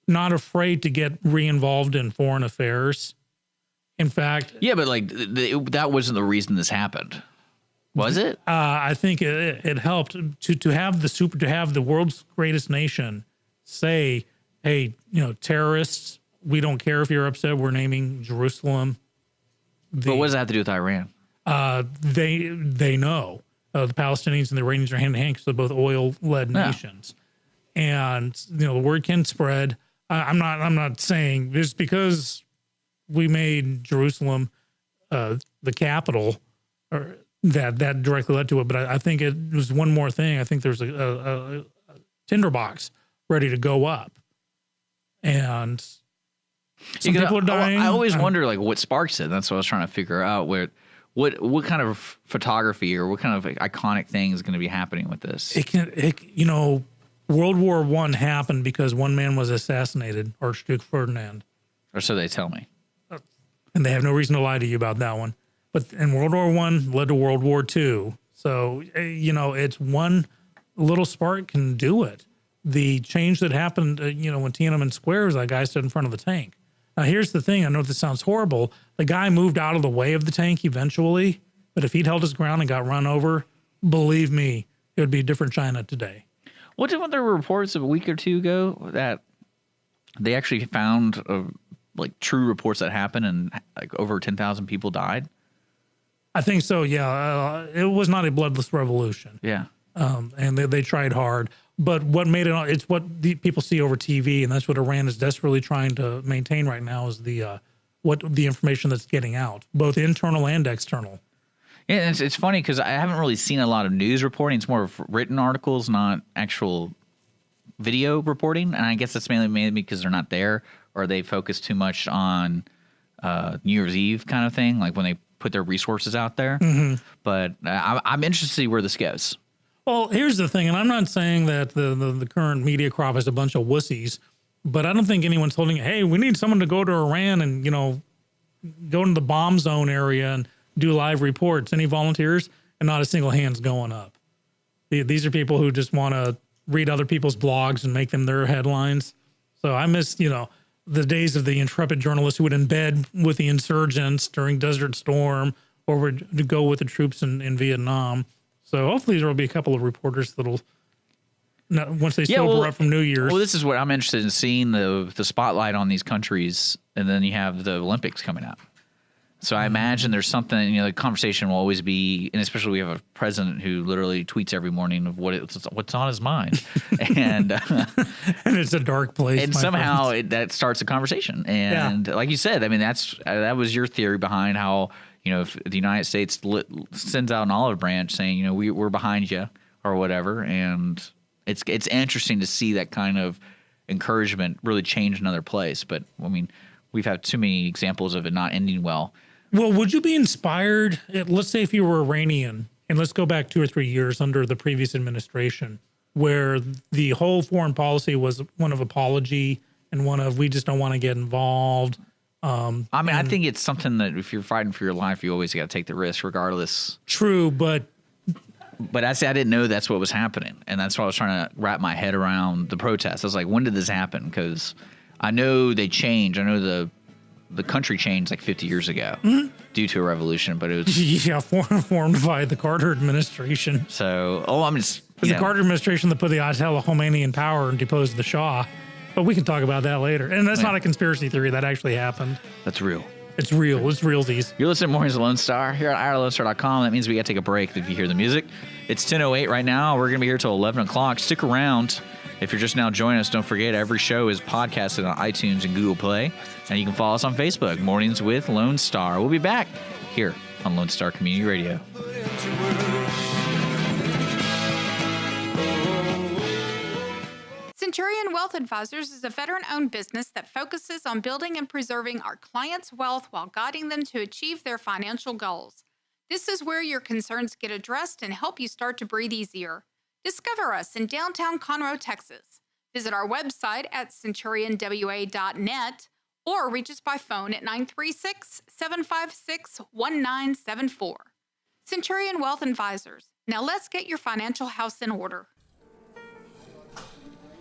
not afraid to get re-involved in foreign affairs. In fact, but like that wasn't the reason this happened, was it? I think it helped to have the world's greatest nation say, "Hey, terrorists, we don't care if you're upset. We're naming Jerusalem But what does that have to do with Iran? They know the Palestinians and the Iranians are hand in hand because they're both oil-led nations, and the word can spread. I'm not saying just because we made Jerusalem the capital, or that directly led to it. But I think it was one more thing. I think there's a tinderbox ready to go up, and some people are dying. I always wonder like what sparks it. That's what I was trying to figure out. What kind of photography or what kind of iconic thing is going to be happening with this? World War I happened because one man was assassinated, Archduke Ferdinand. Or so they tell me. And they have no reason to lie to you about that one. But in World War I led to World War II. So, it's one little spark can do it. The change that happened, when Tiananmen Square was that guy stood in front of the tank. Now, here's the thing. I know this sounds horrible. The guy moved out of the way of the tank eventually. But if he'd held his ground and got run over, believe me, it would be a different China today. What did there were reports a week or two ago that they actually found true reports that happened and like over 10,000 people died? I think so. Yeah, it was not a bloodless revolution. Yeah, and they tried hard. But what made it's what the people see over TV, and that's what Iran is desperately trying to maintain right now is the information that's getting out, both internal and external. Yeah, it's funny because I haven't really seen a lot of news reporting. It's more of written articles, not actual video reporting. And I guess that's mainly because they're not there or they focus too much on New Year's Eve kind of thing, like when they put their resources out there. Mm-hmm. But I'm interested to see where this goes. Well, here's the thing, and I'm not saying that the current media crop is a bunch of wussies, but I don't think anyone's holding, hey, we need someone to go to Iran and, go into the bomb zone area and do live reports. Any volunteers? And not a single hand's going up. These are people who just want to read other people's blogs and make them their headlines. So I miss, the days of the intrepid journalists who would embed with the insurgents during Desert Storm or would go with the troops in Vietnam. So hopefully there will be a couple of reporters that'll, once they sober up from New Year's. Well, this is what I'm interested in seeing, the spotlight on these countries, and then you have the Olympics coming up. So I imagine there's something, the conversation will always be, and especially we have a president who literally tweets every morning of what's on his mind. And and it's a dark place. And somehow that starts a conversation. And like you said, I mean, that was your theory behind how, if the United States sends out an olive branch saying, we're behind you or whatever. And it's interesting to see that kind of encouragement really change another place. But I mean, we've had too many examples of it not ending well. Well, would you be inspired? Let's say if you were Iranian, and let's go back 2 or 3 years under the previous administration, where the whole foreign policy was one of apology and one of we just don't want to get involved. I think it's something that if you're fighting for your life, you always got to take the risk regardless. True, but I didn't know that's what was happening. And that's why I was trying to wrap my head around the protests. I was like, when did this happen? Because I know they changed. I know the country changed like 50 years ago due to a revolution, but it was formed by the Carter administration. So, I'm just the Carter administration that put the Ayatollah Khomeini in power and deposed the Shah. But we can talk about that later. And that's not a conspiracy theory. That actually happened. That's real. It's real. It's realsies. You're listening to Mornings with Lone Star here at IRLoneStar.com. That means we got to take a break if you hear the music. It's 10:08 right now. We're going to be here till 11 o'clock. Stick around. If you're just now joining us, don't forget every show is podcasted on iTunes and Google Play. And you can follow us on Facebook, Mornings with Lone Star. We'll be back here on Lone Star Community Radio. Centurion Wealth Advisors is a veteran-owned business that focuses on building and preserving our clients' wealth while guiding them to achieve their financial goals. This is where your concerns get addressed and help you start to breathe easier. Discover us in downtown Conroe, Texas. Visit our website at centurionwa.net or reach us by phone at 936-756-1974. Centurion Wealth Advisors. Now let's get your financial house in order.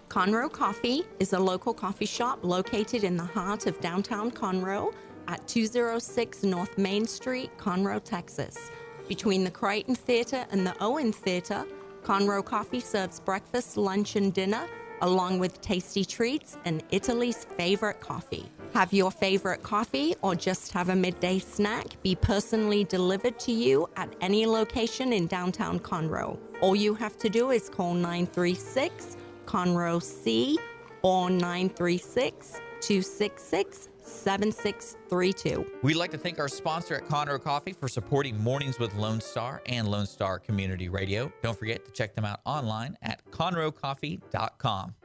Conroe Coffee is a local coffee shop located in the heart of downtown Conroe at 206 North Main Street, Conroe, Texas. Between the Crichton Theater and the Owen Theater, Conroe Coffee serves breakfast, lunch, and dinner, along with tasty treats and Italy's favorite coffee. Have your favorite coffee or just have a midday snack be personally delivered to you at any location in downtown Conroe. All you have to do is call 936-CONROE-C or 936-266-7632. We'd like to thank our sponsor at Conroe Coffee for supporting Mornings with Lone Star and Lone Star Community Radio. Don't forget to check them out online at conroecoffee.com.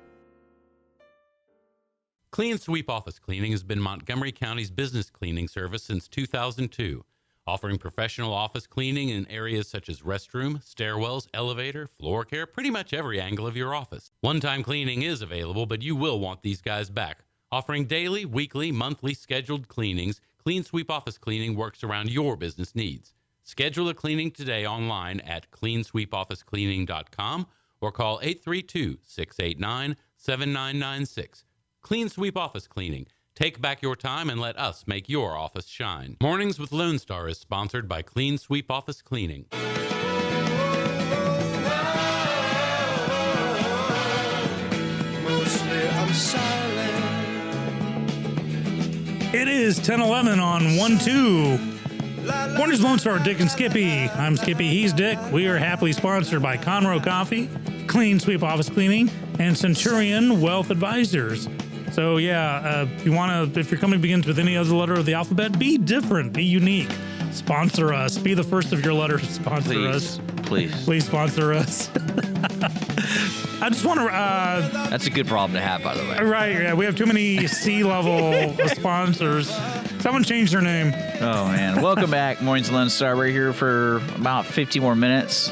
Clean Sweep Office Cleaning has been Montgomery County's business cleaning service since 2002, offering professional office cleaning in areas such as restroom, stairwells, elevator, floor care, pretty much every angle of your office. One-time cleaning is available, but you will want these guys back. Offering daily, weekly, monthly scheduled cleanings, Clean Sweep Office Cleaning works around your business needs. Schedule a cleaning today online at cleansweepofficecleaning.com or call 832-689-7996. Clean Sweep Office Cleaning. Take back your time and let us make your office shine. Mornings with Lone Star is sponsored by Clean Sweep Office Cleaning. Mostly I'm silent. It is 10:11 on 1-2. Morning's Lone Star, Dick and Skippy. I'm Skippy, he's Dick. We are happily sponsored by Conroe Coffee, Clean Sweep Office Cleaning, and Centurion Wealth Advisors. So yeah, if your company begins with any other letter of the alphabet, be different, be unique. Sponsor us. Be the first of your letters to sponsor us. Please sponsor us. I just want to. That's a good problem to have, by the way. Right. Yeah, we have too many C-level sponsors. Someone changed their name. Oh, man. Welcome back, Mornings Lone Star. We're here for about 50 more minutes,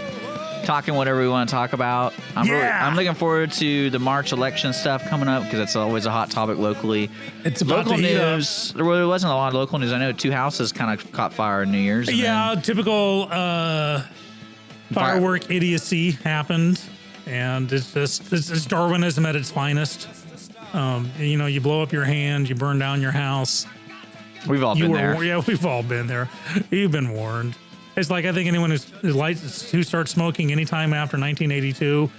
talking whatever we want to talk about. I'm looking forward to the March election stuff coming up because it's always a hot topic locally. It's about local to heat news. There really wasn't a lot of local news. I know 2 houses kind of caught fire in New Year's. Yeah, typical firework idiocy happened, and it's Darwinism at its finest. You blow up your hand, you burn down your house. We've all been there. Yeah, we've all been there. You've been warned. It's like I think anyone who starts smoking anytime after 1982,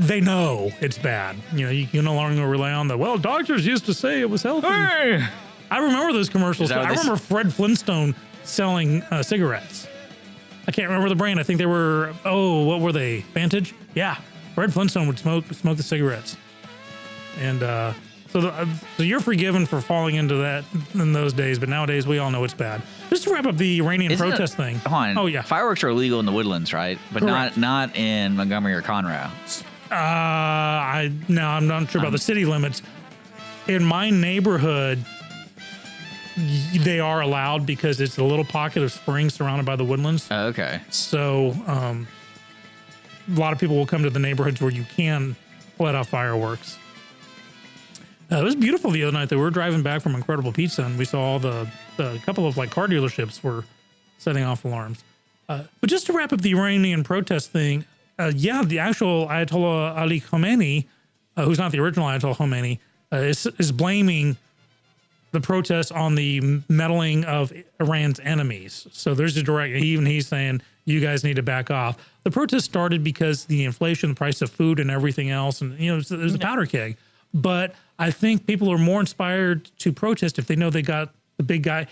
they know it's bad. You can no longer rely on doctors used to say it was healthy. Hey! I remember those commercials. I remember Fred Flintstone selling cigarettes. I can't remember the brand. I think they were, what were they? Vantage? Yeah. Fred Flintstone would smoke the cigarettes. And so you're forgiven for falling into that in those days, but nowadays we all know it's bad. Just to wrap up the Iranian protest thing. Hold on. Oh, yeah. Fireworks are illegal in the Woodlands, right? But not in Montgomery or Conroe. I'm not sure about the city limits. In my neighborhood, they are allowed because it's a little pocket of spring surrounded by the woodlands. Oh, okay. So a lot of people will come to the neighborhoods where you can let off fireworks. It was beautiful the other night that we were driving back from Incredible Pizza, and we saw all the couple of car dealerships were setting off alarms. But just to wrap up the Iranian protest thing, the actual Ayatollah Ali Khamenei, who's not the original Ayatollah Khomeini, is blaming the protests on the meddling of Iran's enemies. So there's a direct, he's saying, you guys need to back off. The protest started because the inflation, the price of food and everything else, and there's a powder keg. But I think people are more inspired to protest if they know they got the big guy.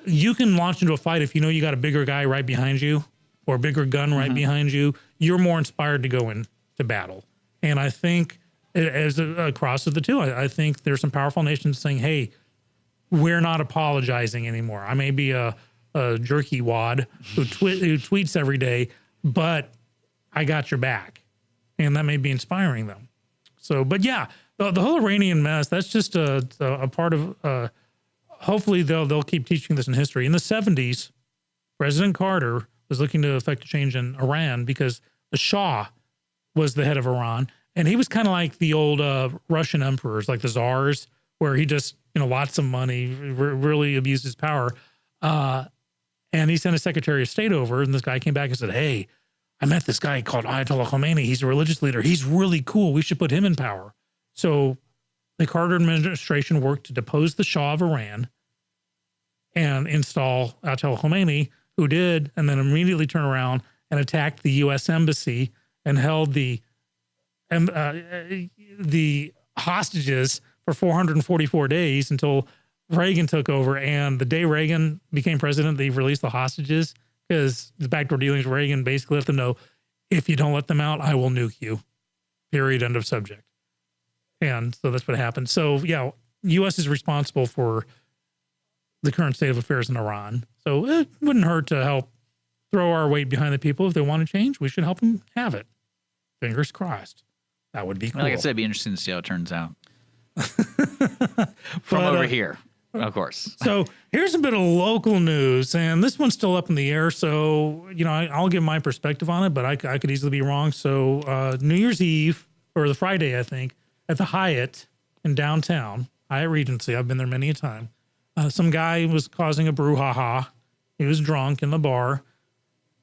You can launch into a fight if you know you got a bigger guy right behind you or a bigger gun right behind you. You're more inspired to go into battle. And I think as a cross of the two, I think there's some powerful nations saying, hey, we're not apologizing anymore. I may be a jerky wad who tweets every day, but I got your back. And that may be inspiring them. So, but yeah, the whole Iranian mess, that's just a part of, hopefully they'll keep teaching this in history. In the 70s, President Carter was looking to effect a change in Iran because the Shah was the head of Iran. And he was kind of like the old Russian emperors, like the czars, where he just, lots of money, really abused his power. And he sent a Secretary of State over, and this guy came back and said, hey, I met this guy called Ayatollah Khomeini. He's a religious leader. He's really cool. We should put him in power. So the Carter administration worked to depose the Shah of Iran and install Ayatollah Khomeini, who did, and then immediately turn around and attacked the U.S. Embassy and held the hostages for 444 days until Reagan took over, and the day Reagan became president, they released the hostages because the backdoor dealings. Reagan basically let them know, if you don't let them out, I will nuke you. Period. End of subject. And so that's what happened. So yeah, U.S. is responsible for the current state of affairs in Iran. So it wouldn't hurt to help throw our weight behind the people. If they want to change, we should help them have it. Fingers crossed. That would be cool. Like I said, it'd be interesting to see how it turns out. From over here, of course. So here's a bit of local news, and this one's still up in the air. So, I'll give my perspective on it, but I could easily be wrong. So New Year's Eve, or the Friday, I think, at the Hyatt in downtown, Hyatt Regency, I've been there many a time, some guy was causing a brouhaha. He was drunk in the bar.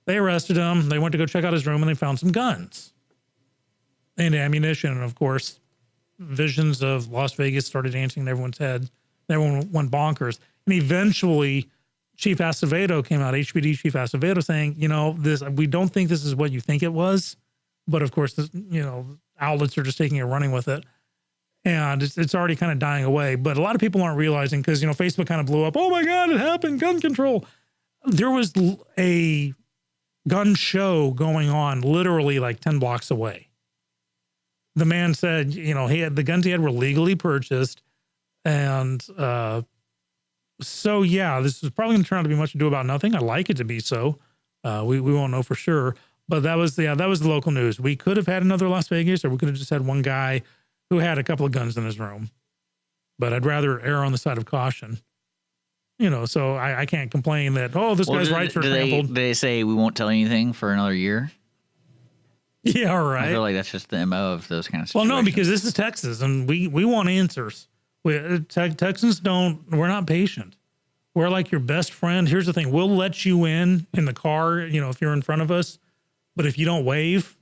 They arrested him. They went to go check out his room, and they found some guns and ammunition. And, of course, visions of Las Vegas started dancing in everyone's head. Everyone went bonkers. And eventually, Chief Acevedo came out, HPD Chief Acevedo, saying, we don't think this is what you think it was. But, of course, outlets are just taking it, running with it. And it's already kind of dying away. But a lot of people aren't realizing because, Facebook kind of blew up. Oh, my God, it happened. Gun control. There was a gun show going on literally like 10 blocks away. The man said, the guns he had were legally purchased. And so, yeah, this is probably going to turn out to be much ado about nothing. I like it to be so. We won't know for sure. But that was the local news. We could have had another Las Vegas, or we could have just had one guy who had a couple of guns in his room. But I'd rather err on the side of caution. So I can't complain that, this guy's rights are trampled. Did they say we won't tell you anything for another year? Yeah, right. I feel like that's just the MO of those kind of Well, situations. no, because this is Texas, and we want answers. Texans we're not patient. We're like your best friend. Here's the thing. We'll let you in the car, if you're in front of us. But if you don't wave,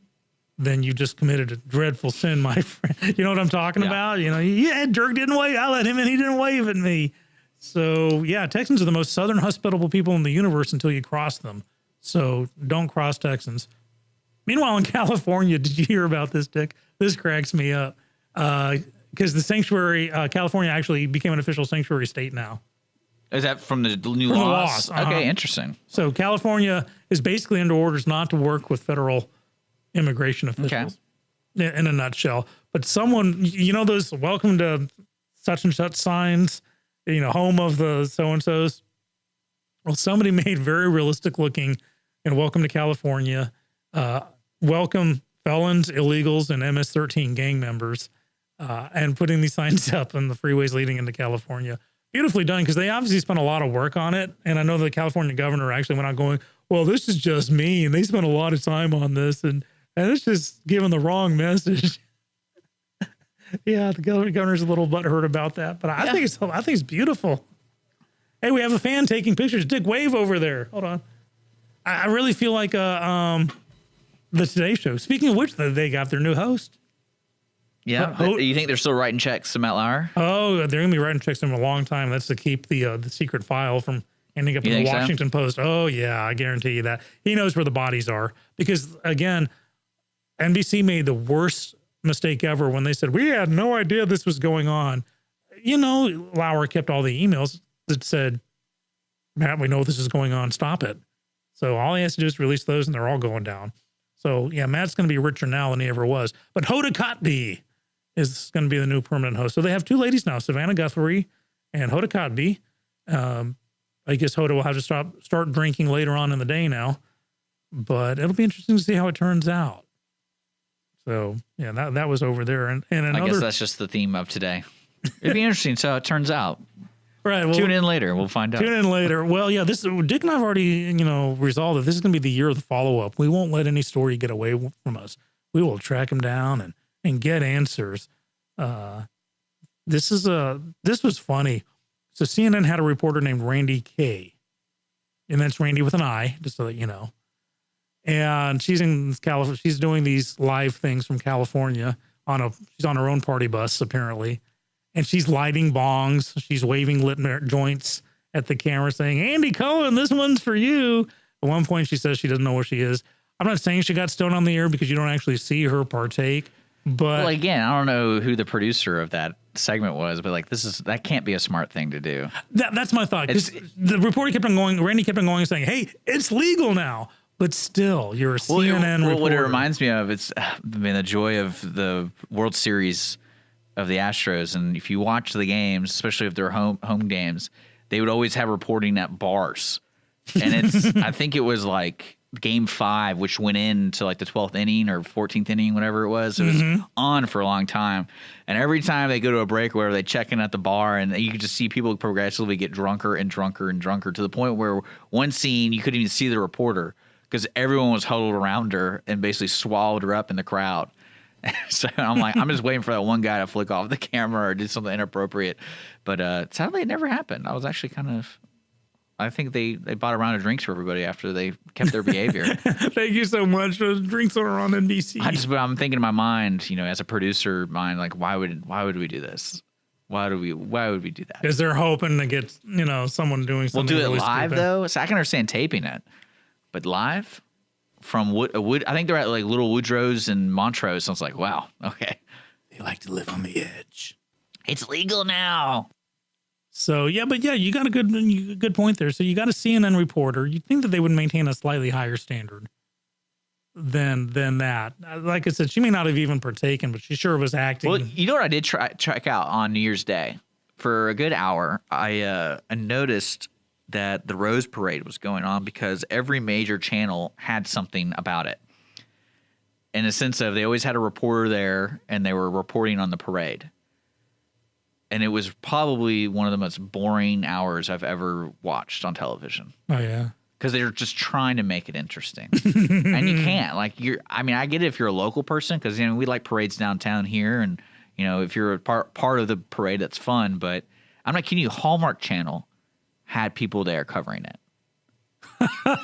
then you just committed a dreadful sin, my friend. You know what I'm talking about? Dirk didn't wave. I let him in. He didn't wave at me. So, yeah, Texans are the most southern, hospitable people in the universe until you cross them. So don't cross Texans. Meanwhile, in California, did you hear about this, Dick? This cracks me up. Because the sanctuary, California actually became an official sanctuary state now. Is that from the new From the laws? laws, Okay, interesting. So California is basically under orders not to work with federal immigration officials, in a nutshell. But someone, those welcome to such and such signs, home of the so-and-sos. Well, somebody made very realistic looking and welcome to California, welcome felons, illegals, and MS-13 gang members, and putting these signs up on the freeways leading into California. Beautifully done, because they obviously spent a lot of work on it. And I know the California governor actually went out going, well, this is just me. And they spent a lot of time on this. And it's just giving the wrong message. Yeah, the governor's a little butthurt about that. But I think it's beautiful. Hey, we have a fan taking pictures. Dick, wave over there. Hold on. I really feel like the Today Show. Speaking of which, they got their new host. Yeah. You think they're still writing checks to Matt Lauer? Oh, they're going to be writing checks to him a long time. That's to keep the secret file from ending up in the Washington Post. Oh, yeah, I guarantee you that. He knows where the bodies are. Because, again, NBC made the worst mistake ever when they said, we had no idea this was going on. Lauer kept all the emails that said, Matt, we know this is going on. Stop it. So all he has to do is release those, and they're all going down. So, yeah, Matt's going to be richer now than he ever was. But Hoda Kotb is going to be the new permanent host. So they have two ladies now, Savannah Guthrie and Hoda Kotb. I guess Hoda will have to start drinking later on in the day now. But it'll be interesting to see how it turns out. So, yeah, that was over there. And another, I guess that's just the theme of today. It'd be interesting to see how it turns out. Right. Well, tune in later. We'll find out. Tune in later. Well, yeah, Dick and I have already, resolved that this is going to be the year of the follow-up. We won't let any story get away from us. We will track him down and get answers. This was funny. So CNN had a reporter named Randy Kay, and that's Randy with an I, just so that you know. And she's in California. She's doing these live things from California she's on her own party bus apparently, and she's lighting bongs. She's waving lit joints at the camera, saying, "Andy Cohen, this one's for you." At one point, she says she doesn't know where she is. I'm not saying she got stoned on the air because you don't actually see her partake. But again, I don't know who the producer of that segment was, but like that can't be a smart thing to do. That's my thought. 'Cause the reporter kept on going, Randy kept on going, saying, "Hey, it's legal now." But still, you're a CNN reporter. What it reminds me of, it's the joy of the World Series of the Astros. And if you watch the games, especially if they're home games, they would always have reporting at bars. And I think it was like Game 5, which went into like the 12th inning or 14th inning, whatever it was. It was on for a long time. And every time they go to a break or whatever, they check in at the bar, and you could just see people progressively get drunker and drunker and drunker, to the point where one scene you couldn't even see the reporter because everyone was huddled around her and basically swallowed her up in the crowd. So I'm like, I'm just waiting for that one guy to flick off the camera or do something inappropriate. But sadly, it never happened. I was actually I think they bought a round of drinks for everybody after they kept their behavior. Thank you so much. Those drinks are on NBC. I'm thinking in my mind, as a producer mind, like, why would we do this? Why would we do that? Because they're hoping to get, someone doing something. We'll do it really live stupid. though. So I can understand taping it, but live from Wood. I think they're at like Little Woodrow's and Montrose. So I was like, wow, okay. They like to live on the edge. It's legal now. So you got a good point there. So you got a CNN reporter. You'd think that they would maintain a slightly higher standard than that. Like I said, she may not have even partaken, but she sure was acting. Well, you know what I did check out on New Year's Day for a good hour. I noticed that the Rose Parade was going on because every major channel had something about it. In a sense of, they always had a reporter there and they were reporting on the parade. And it was probably one of the most boring hours I've ever watched on television. Oh, yeah. Because they're just trying to make it interesting. And you can't. Like, I get it if you're a local person, because, we like parades downtown here. And, if you're a part of the parade, that's fun. But I'm not kidding you. Hallmark Channel had people there covering it.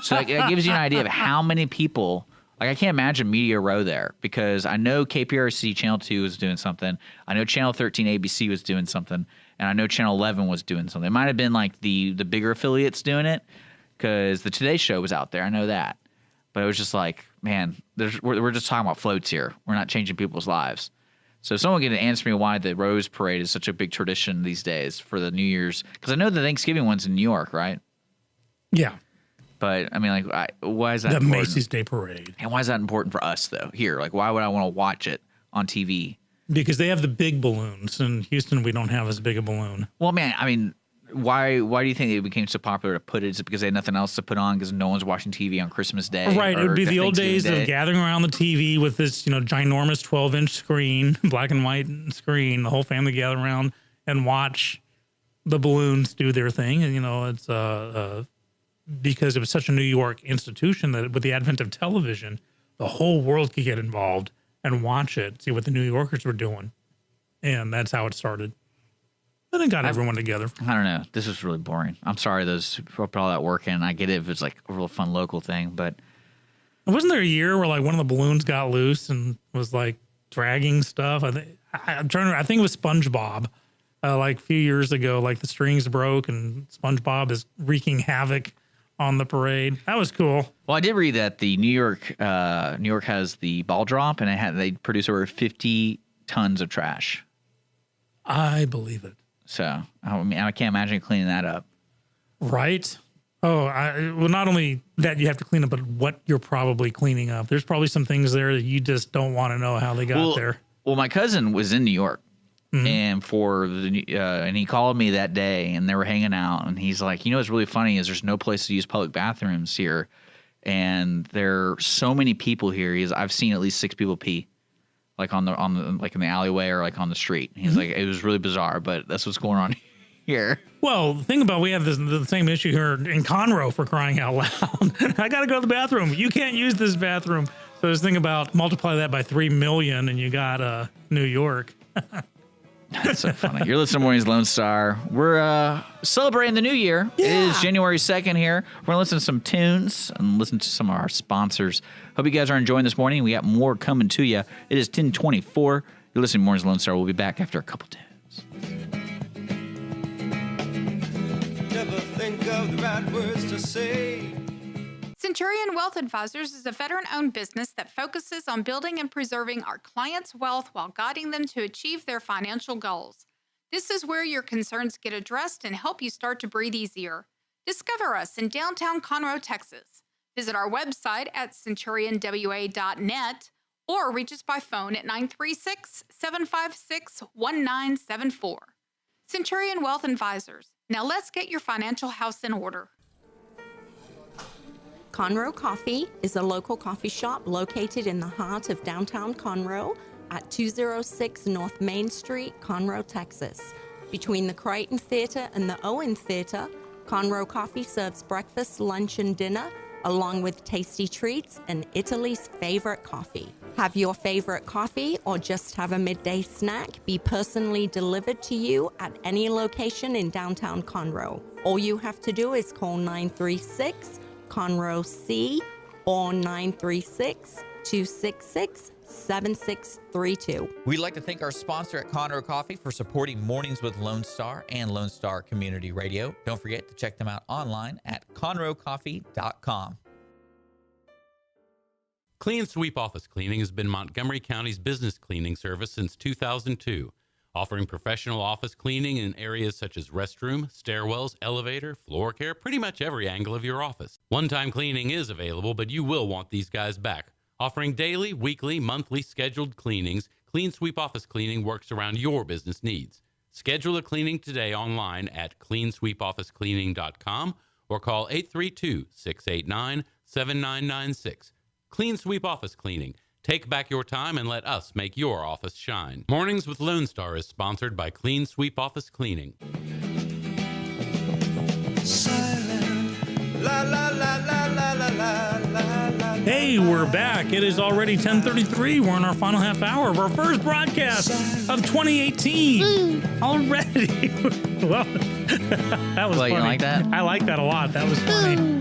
So that gives you an idea of how many people. Like, I can't imagine Media Row there, because I know KPRC Channel 2 was doing something. I know Channel 13 ABC was doing something. And I know Channel 11 was doing something. It might have been like the bigger affiliates doing it, because the Today Show was out there. I know that. But it was just like, man, we're just talking about floats here. We're not changing people's lives. So if someone can answer me why the Rose Parade is such a big tradition these days for the New Year's. Because I know the Thanksgiving one's in New York, right? Yeah. But, why is that the important? Macy's Day Parade. And why is that important for us, though, here? Like, why would I want to watch it on TV? Because they have the big balloons. In Houston, we don't have as big a balloon. Well, man, why do you think it became so popular to put it? Is it because they had nothing else to put on because no one's watching TV on Christmas Day? Right. It would be the old days Day? of gathering around the TV with this, ginormous 12-inch screen, black and white screen, the whole family gather around and watch the balloons do their thing. And, it's because it was such a New York institution that with the advent of television, the whole world could get involved and watch it, see what the New Yorkers were doing. And that's how it started. And it got everyone together. I don't know. This is really boring. I'm sorry those people put all that work in. I get it if it's like a real fun local thing, but wasn't there a year where like one of the balloons got loose and was like dragging stuff? I think it was SpongeBob. Like a few years ago, like the strings broke and SpongeBob is wreaking havoc on the parade. That was cool. Well, I did read that the New York has the ball drop, and they produce over 50 tons of trash. I believe it. So I can't imagine cleaning that up. Right. Oh, well, not only that you have to clean up, but what you're probably cleaning up. There's probably some things there that you just don't want to know how they got there. Well, my cousin was in New York. And and he called me that day, and they were hanging out, and he's like, what's really funny is there's no place to use public bathrooms here, and there are so many people here. I've seen at least 6 people pee, like on the like in the alleyway or like on the street. He's like, it was really bizarre, but that's what's going on here. Well, the thing about we have the same issue here in Conroe, for crying out loud. I got to go to the bathroom. You can't use this bathroom. So just think about multiply that by 3 million, and you got New York. That's so funny. You're listening to Mornings Lone Star. We're celebrating the new year. Yeah. It is January 2nd here. We're going to listen to some tunes and listen to some of our sponsors. Hope you guys are enjoying this morning. We got more coming to you. It is 10:24. You're listening to Mornings Lone Star. We'll be back after a couple tunes. Never think of the right words to say. Centurion Wealth Advisors is a veteran-owned business that focuses on building and preserving our clients' wealth while guiding them to achieve their financial goals. This is where your concerns get addressed and help you start to breathe easier. Discover us in downtown Conroe, Texas. Visit our website at centurionwa.net or reach us by phone at 936-756-1974. Centurion Wealth Advisors. Now let's get your financial house in order. Conroe Coffee is a local coffee shop located in the heart of downtown Conroe at 206 North Main Street, Conroe, Texas. Between the Crichton Theater and the Owen Theater, Conroe Coffee serves breakfast, lunch, and dinner, along with tasty treats and Italy's favorite coffee. Have your favorite coffee or just have a midday snack be personally delivered to you at any location in downtown Conroe. All you have to do is call 936-CONROE-C or 936-266-7632. We'd like to thank our sponsor at Conroe Coffee for supporting Mornings with Lone Star and Lone Star Community Radio. Don't forget to check them out online at conroecoffee.com. Clean Sweep Office Cleaning has been Montgomery County's business cleaning service since 2002, offering professional office cleaning in areas such as restroom, stairwells, elevator, floor care, pretty much every angle of your office. One-time cleaning is available, but you will want these guys back. Offering daily, weekly, monthly scheduled cleanings, Clean Sweep Office Cleaning works around your business needs. Schedule a cleaning today online at cleansweepofficecleaning.com or call 832-689-7996. Clean Sweep Office Cleaning. Take back your time and let us make your office shine. Mornings with Lone Star is sponsored by Clean Sweep Office Cleaning. Silent, la la la la la la la la la. Hey, we're back. It is already 10:33. We're in our final half hour of our first broadcast of 2018 already. Well, that was funny. You like that? I like that a lot. That was funny.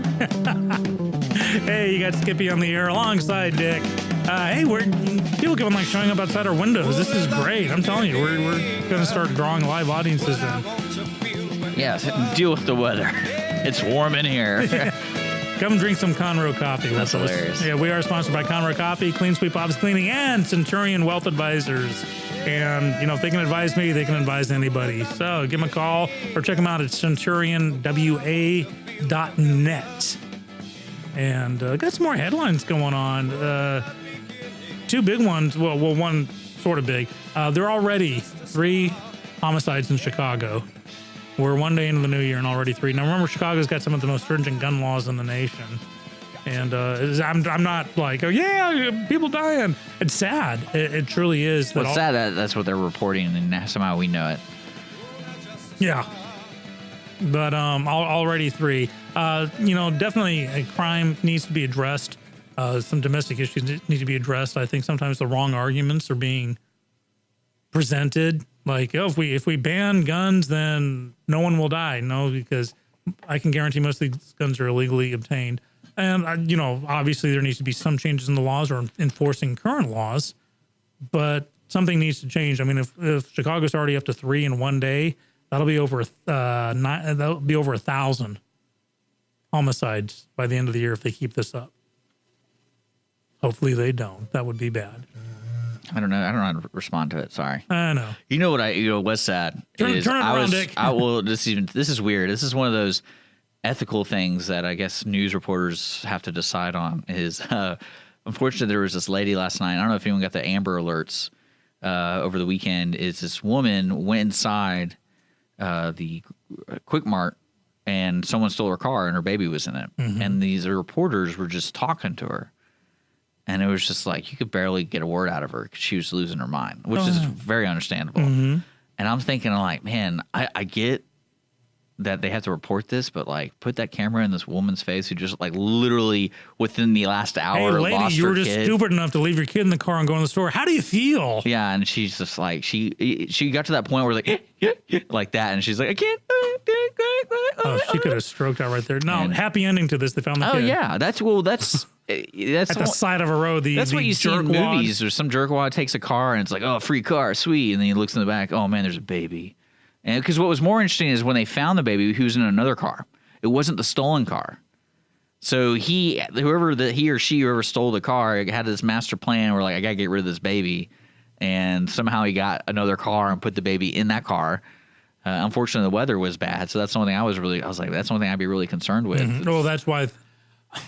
Hey, you got Skippy on the air alongside Dick. Hey, people keep on like showing up outside our windows. This is great. I'm telling you, we're going to start drawing live audiences in. Yes, deal with the weather. It's warm in here. Come drink some Conroe coffee. That's hilarious. Yeah, we are sponsored by Conroe Coffee, Clean Sweep Office Cleaning, and Centurion Wealth Advisors. And, if they can advise me, they can advise anybody. So give them a call or check them out at centurionwa.net. And got some more headlines going on. Two big ones. Well, one sort of big. There are already 3 homicides in Chicago. We're one day into the new year and already 3. Now, remember, Chicago's got some of the most stringent gun laws in the nation. And I'm not like, oh, yeah, people dying. It's sad. It truly is. Well, it's sad that that's what they're reporting, and somehow we know it. Yeah. But already 3. Definitely a crime needs to be addressed. Some domestic issues need to be addressed. I think sometimes the wrong arguments are being presented. Like, oh, if we ban guns, then no one will die. No, because I can guarantee most of these guns are illegally obtained. And, obviously there needs to be some changes in the laws or enforcing current laws. But something needs to change. I mean, if Chicago's already up to 3 in one day, that'll be over 1,000 homicides by the end of the year if they keep this up. Hopefully they don't. That would be bad. I don't know. I don't know how to respond to it. Sorry. I know. You know what what's sad is turn it around, Dick. This is weird. This is one of those ethical things that I guess news reporters have to decide on. Is unfortunately there was this lady last night. I don't know if anyone got the Amber Alerts over the weekend. Is this woman went inside the Quick Mart and someone stole her car and her baby was in it, and these reporters were just talking to her. And it was just like you could barely get a word out of her because she was losing her mind, which is very understandable. And I'm thinking, like, man, I get that they have to report this, but like put that camera in this woman's face who just like literally within the last hour hey, lady, lost you her were just kid. stupid enough to leave your kid in the car and go in the store. How do you feel? Yeah, and she's just like she got to that point where like like that, and she's like, I can't. Oh, she could have stroked out right there. No, happy ending to this. They found the kid. Oh yeah, that's at the side of a road. That's what you see in movies. There's some jerkwad takes a car and it's like, oh, free car, sweet, and then he looks in the back. Oh man, there's a baby. And because what was more interesting is when they found the baby, he was in another car. It wasn't the stolen car. So whoever stole the car had this master plan where like, I gotta get rid of this baby, and somehow he got another car and put the baby in that car. Unfortunately, the weather was bad, so that's the only thing I was like, that's the only thing I'd be really concerned with. Well, that's why.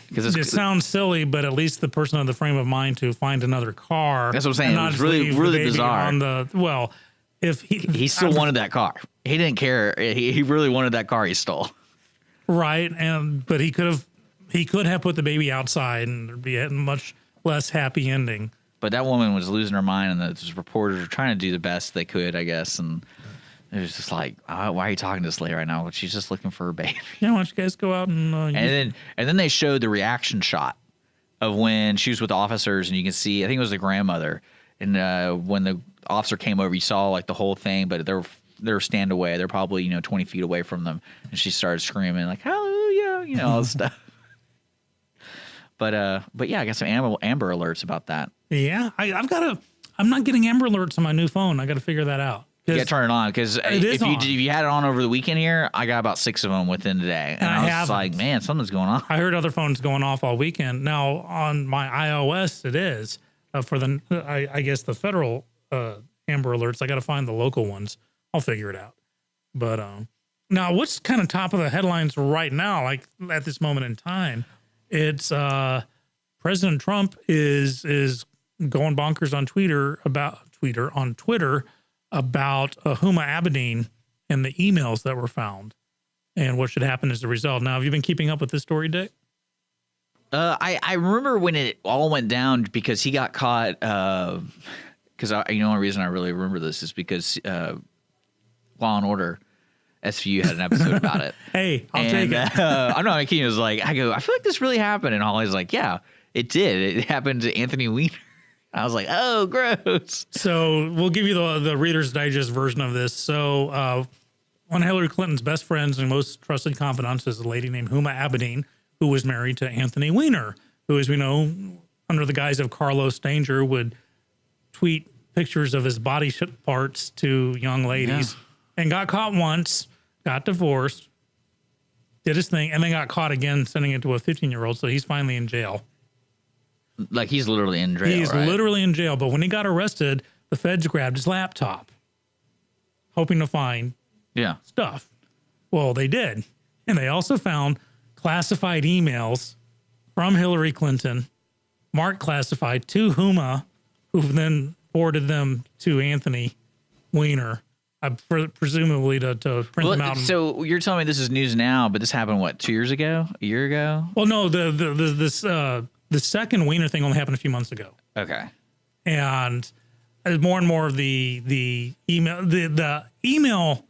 Because It sounds silly, but at least the person had the frame of mind to find another car. That's what I'm saying. and It not was really, leave the really baby bizarre. On the if he still wanted that car. He didn't care. He really wanted that car he stole. Right, but he could have put the baby outside and there'd be a much less happy ending. But that woman was losing her mind, and the reporters were trying to do the best they could, I guess. And it was just like, why are you talking to this lady right now? She's just looking for her baby. Yeah, why don't you guys go out and And then they showed the reaction shot of when she was with officers, and you can see, I think it was the grandmother, and when the officer came over, you saw like the whole thing, but they're stand away. They're probably 20 feet away from them, and she started screaming like hallelujah, all this stuff. But yeah, I got some Amber alerts about that. Yeah, I'm not getting Amber alerts on my new phone. I got to figure that out. You got to turn it on, because if you had it on over the weekend here, I got about 6 of them within the day, and I was like, man, something's going on. I heard other phones going off all weekend. Now on my iOS, it is for I guess the federal Amber alerts. I got to find the local ones. I'll figure it out. But now, what's kind of top of the headlines right now? Like at this moment in time, it's President Trump is going bonkers on Twitter about Huma Abedin and the emails that were found and what should happen as a result. Now, have you been keeping up with this story, Dick? I remember when it all went down, because he got caught. Because the only reason I really remember this is because Law and Order SVU had an episode about it. Hey, I'll take it. I'm not kidding. It was like, I feel like this really happened, and Holly's like, yeah, it did. It happened to Anthony Weiner. I was like, oh, gross. So we'll give you the Reader's Digest version of this. So one of Hillary Clinton's best friends and most trusted confidants is a lady named Huma Abedin, who was married to Anthony Weiner, who, as we know, under the guise of Carlos Danger, would tweet pictures of his body parts to young ladies, and got caught once, got divorced, did his thing, and then got caught again sending it to a 15-year-old. So he's finally in jail. Like he's literally in jail. He's literally in jail. But when he got arrested, the feds grabbed his laptop, hoping to find stuff. Well, they did. And they also found classified emails from Hillary Clinton, marked classified, to Huma, who then forwarded them to Anthony Weiner, presumably to print them out. So you're telling me this is news now, but this happened, what, 2 years ago? A year ago? Well, no, the second Weiner thing only happened a few months ago. Okay. And more and more of the email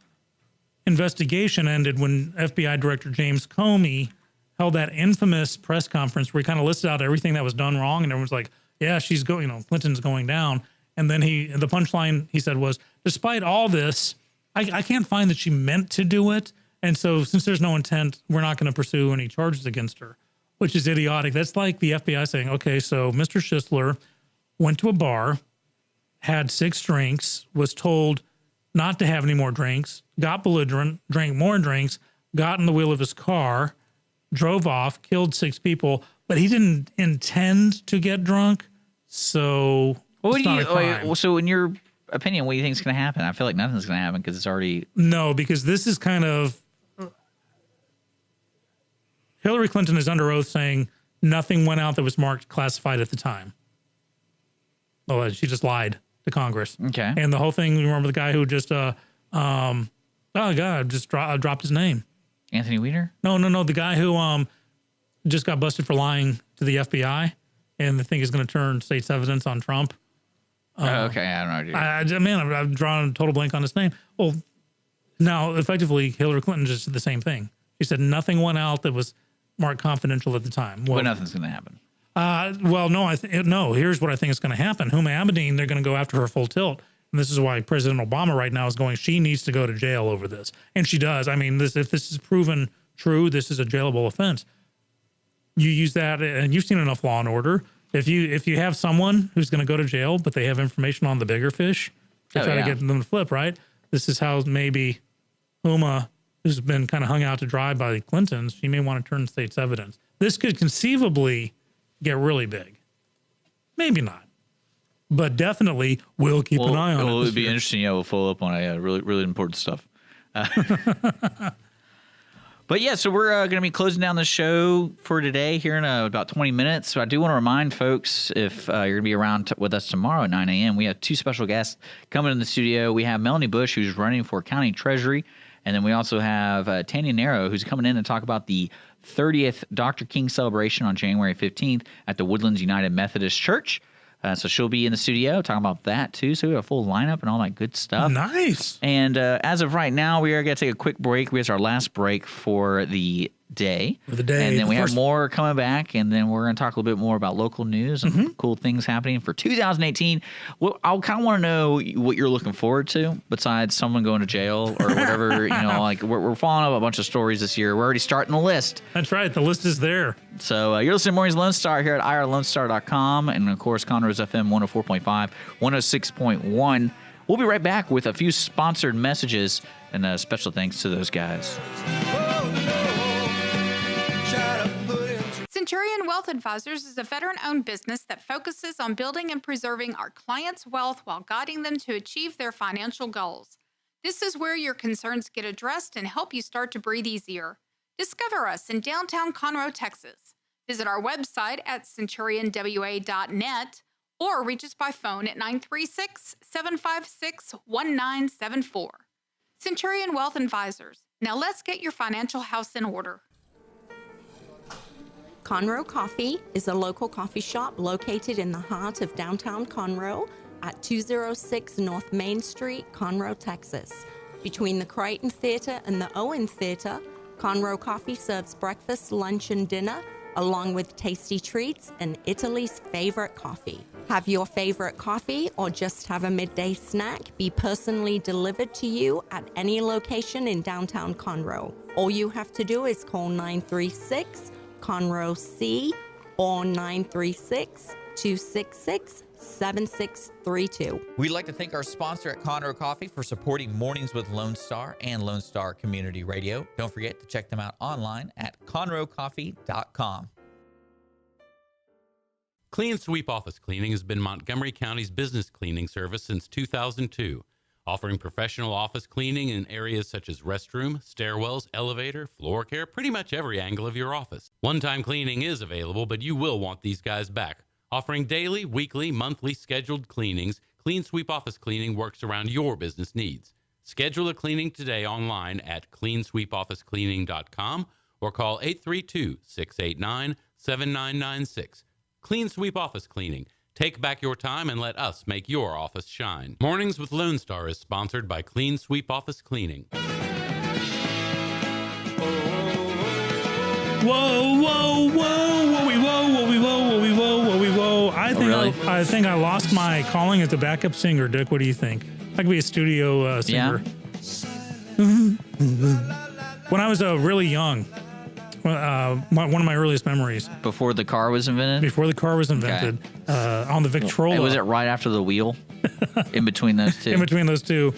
investigation ended when FBI Director James Comey held that infamous press conference where he kind of listed out everything that was done wrong, and everyone's like, yeah, she's going, Clinton's going down. And then the punchline he said was, despite all this, I can't find that she meant to do it. And so since there's no intent, we're not going to pursue any charges against her, which is idiotic. That's like the FBI saying, okay, so Mr. Schissler went to a bar, had 6 drinks, was told not to have any more drinks, got belligerent, drank more drinks, got in the wheel of his car, drove off, killed 6 people, but he didn't intend to get drunk. So so in your opinion, what do you think is going to happen? I feel like nothing's going to happen because it's already... No, because this is kind of... Hillary Clinton is under oath saying nothing went out that was marked classified at the time. Oh, she just lied to Congress. Okay. And the whole thing, remember the guy who just, dropped his name. Anthony Weiner? No, the guy who just got busted for lying to the FBI, and the thing is going to turn state's evidence on Trump. Okay, I don't know. I've drawn a total blank on his name. Well, now, effectively, Hillary Clinton just did the same thing. She said nothing went out that was marked confidential at the time. Well, nothing's going to happen. No, here's what I think is going to happen. Huma Abedin, they're going to go after her full tilt. And this is why President Obama right now is going, she needs to go to jail over this. And she does. I mean, if this is proven true, this is a jailable offense. You use that, and you've seen enough Law and Order. If you have someone who's going to go to jail, but they have information on the bigger fish, to try to get them to flip, right? This is how maybe Huma, who's been kind of hung out to dry by the Clintons, she may want to turn state's evidence. This could conceivably get really big. Maybe not. But definitely we'll keep an eye on it. It would be interesting. Yeah, we'll follow up on it. Yeah, really, really important stuff. But yeah, so we're going to be closing down the show for today here in about 20 minutes. So I do want to remind folks, if you're going to be around with us tomorrow at 9 a.m., we have 2 special guests coming in the studio. We have Melanie Bush, who's running for County Treasury. And then we also have Tanya Nero, who's coming in to talk about the 30th Dr. King celebration on January 15th at the Woodlands United Methodist Church. So she'll be in the studio talking about that, too. So we have a full lineup and all that good stuff. Nice. And as of right now, we are going to take a quick break. It's our last break for the day. For the day. And then we have more coming back, and then we're going to talk a little bit more about local news and cool things happening for 2018. Well, I kind of want to know what you're looking forward to besides someone going to jail or whatever. Like we're following up a bunch of stories this year. We're already starting the list. That's right. The list is there. So you're listening to Mornings Lone Star here at irlonestar.com, and of course, Conroe's FM 104.5, 106.1. We'll be right back with a few sponsored messages, and a special thanks to those guys. Centurion Wealth Advisors is a veteran-owned business that focuses on building and preserving our clients' wealth while guiding them to achieve their financial goals. This is where your concerns get addressed and help you start to breathe easier. Discover us in downtown Conroe, Texas. Visit our website at centurionwa.net or reach us by phone at 936-756-1974. Centurion Wealth Advisors. Now let's get your financial house in order. Conroe Coffee is a local coffee shop located in the heart of downtown Conroe at 206 North Main Street, Conroe, Texas. Between the Crichton Theater and the Owen Theater, Conroe Coffee serves breakfast, lunch, and dinner, along with tasty treats and Italy's favorite coffee. Have your favorite coffee or just have a midday snack be personally delivered to you at any location in downtown Conroe. All you have to do is call 936-CONROE C or 936-266-7632. We'd like to thank our sponsor at Conroe Coffee for supporting Mornings with Lone Star and Lone Star Community Radio. Don't forget to check them out online at conroecoffee.com. Clean Sweep Office Cleaning has been Montgomery County's business cleaning service since 2002, offering professional office cleaning in areas such as restroom, stairwells, elevator, floor care, pretty much every angle of your office. One-time cleaning is available, but you will want these guys back. Offering daily, weekly, monthly scheduled cleanings, Clean Sweep Office Cleaning works around your business needs. Schedule a cleaning today online at cleansweepofficecleaning.com or call 832-689-7996. Clean Sweep Office Cleaning. Take back your time and let us make your office shine. Mornings with Lone Star is sponsored by Clean Sweep Office Cleaning. Whoa, whoa, whoa, whoa, whoa, whoa, whoa, whoa, whoa, whoa. I think I lost my calling as a backup singer, Dick. What do you think? I could be a studio singer. When I was really young, one of my earliest memories. Before the car was invented? Before the car was invented, on the Victrola. Was it right after the wheel? In between those two? In between those two.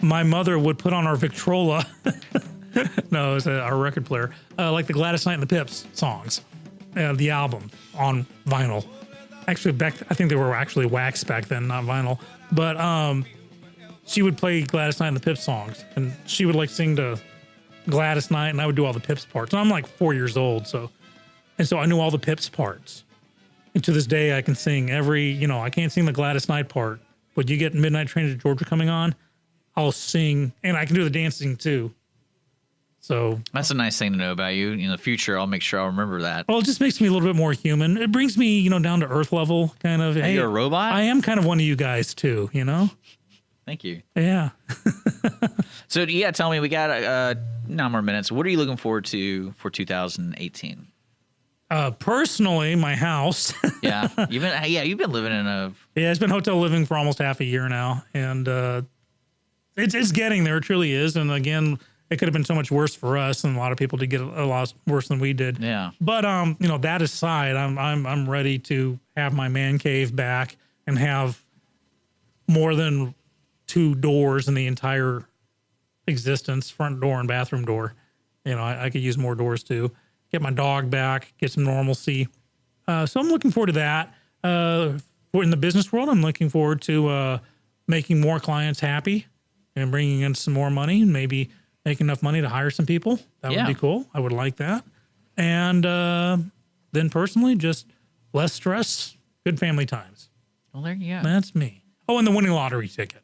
My mother would put on our Victrola. No, it was our record player. Like the Gladys Knight and the Pips songs. The album on vinyl. Actually, I think they were actually wax back then, not vinyl. But she would play Gladys Knight and the Pips songs. And she would like sing to Gladys Knight, and I would do all the Pips parts. And I'm like 4 years old, so I knew all the Pips parts. And to this day, I can sing I can't sing the Gladys Knight part, but you get Midnight Train to Georgia coming on, I'll sing, and I can do the dancing too. So that's a nice thing to know about you. In the future, I'll make sure I'll remember that. Well, it just makes me a little bit more human. It brings me, down to earth level, kind of. Hey, you're a robot? I am kind of one of you guys too, Thank you. Yeah. So, yeah, tell me, we got 9 more minutes. What are you looking forward to for 2018? Personally, my house. Yeah, you've been living in a. Yeah, it's been hotel living for almost half a year now, and it's getting there. It truly is. And again, it could have been so much worse for us, and a lot of people did get a lot worse than we did. Yeah. But that aside, I'm ready to have my man cave back and have more than 2 doors in the entire existence, front door and bathroom door. I could use more doors too. Get my dog back, get some normalcy. So I'm looking forward to that. In the business world, I'm looking forward to making more clients happy and bringing in some more money, maybe make enough money to hire some people. That would Yeah. be cool. I would like that. And then personally, just less stress, good family times. Well, there you go. That's me. Oh, and the winning lottery ticket.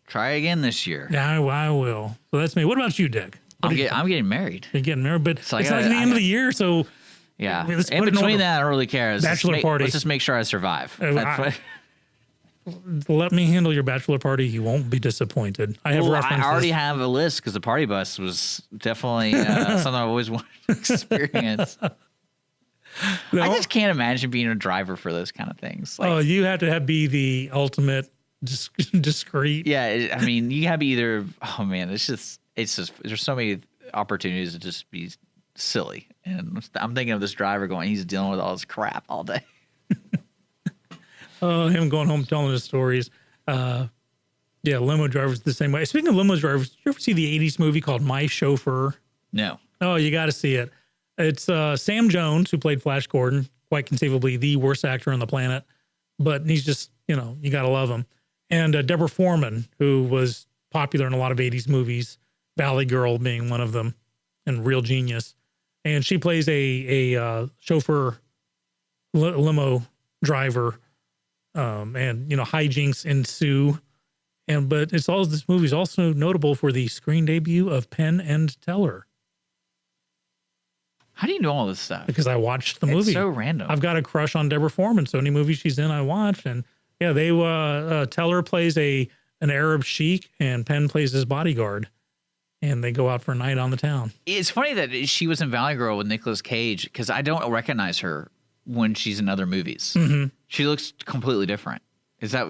Try again this year. Yeah, I will. So that's me. What about you, Dick? I'm getting married. You're getting married, but I it's gotta- like the I end of gotta- the year, so Yeah. let's In put it in between order. that, I don't really care. Bachelor party. Let's just make sure I survive. I- That's let me handle your bachelor party. You won't be disappointed. I have Well, references. I already have a list because the party bus was definitely something I always wanted to experience. No? I just can't imagine being a driver for those kind of things. Like, Oh, you have to be the ultimate discreet. yeah, I mean, you have either. Oh man, it's just there's so many opportunities to just be silly, and I'm thinking of this driver going, he's dealing with all this crap all day. Him going home telling his stories. Yeah, limo drivers the same way. Speaking of limo drivers, did you ever see the 80s movie called My Chauffeur? No, Oh, you got to see it. It's Sam Jones, who played Flash Gordon, quite conceivably the worst actor on the planet, but he's just, you got to love him. And Deborah Foreman, who was popular in a lot of 80s movies, Valley Girl being one of them, and Real Genius. And she plays a chauffeur limo driver, and hijinks ensue. But this movie is also notable for the screen debut of Penn and Teller, how do you know all this stuff? because I watched the It's movie. so random. I've got a crush on Deborah Foreman, so any movie she's in, I watch. And yeah, they Teller plays an Arab sheik, and Penn plays his bodyguard, and they go out for a night on the town. It's funny that she was in Valley Girl with Nicolas Cage because I don't recognize her when she's in other movies. Mm-hmm. She looks completely different. Is that?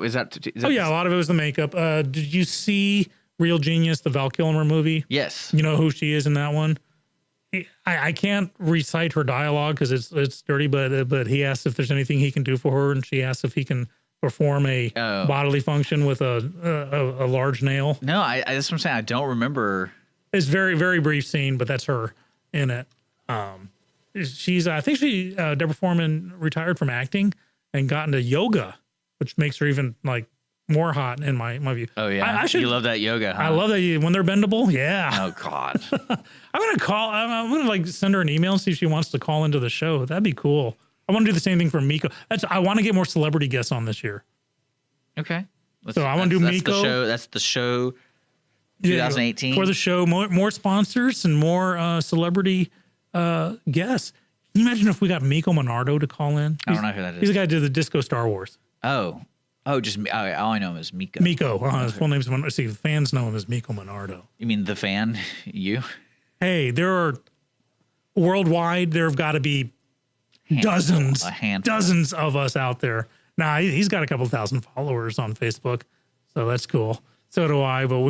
Oh yeah, a lot of it was the makeup. Did you see Real Genius, the Val Kilmer movie? Yes. You know who she is in that one? I can't recite her dialogue because it's dirty, but he asks if there's anything he can do for her, and she asks if he can perform a bodily function with a large nail. No, that's what I'm saying. I don't remember. It's very, very brief scene, but that's her in it. I think Deborah Foreman retired from acting and got into yoga, which makes her even like more hot in my view. Oh yeah, you love that yoga. Huh? I love that when they're bendable. Yeah. Oh God. I'm gonna like send her an email and see if she wants to call into the show. That'd be cool. I want to do the same thing for Miko. I want to get more celebrity guests on this year. Okay. So I want to do Miko. That's the show. 2018 for the show. More sponsors and more celebrity guests. Can you imagine if we got Miko Monardo to call in? I don't know who that is. He's the guy who did the Disco Star Wars. Oh, just all I know him is Miko. Miko. His full name's Monardo. See, the fans know him as Miko Monardo. You mean the fan? You? Hey, there are worldwide. There have got to be dozens of us out there. Nah, he's got a couple thousand followers on Facebook, so that's cool. So do I, but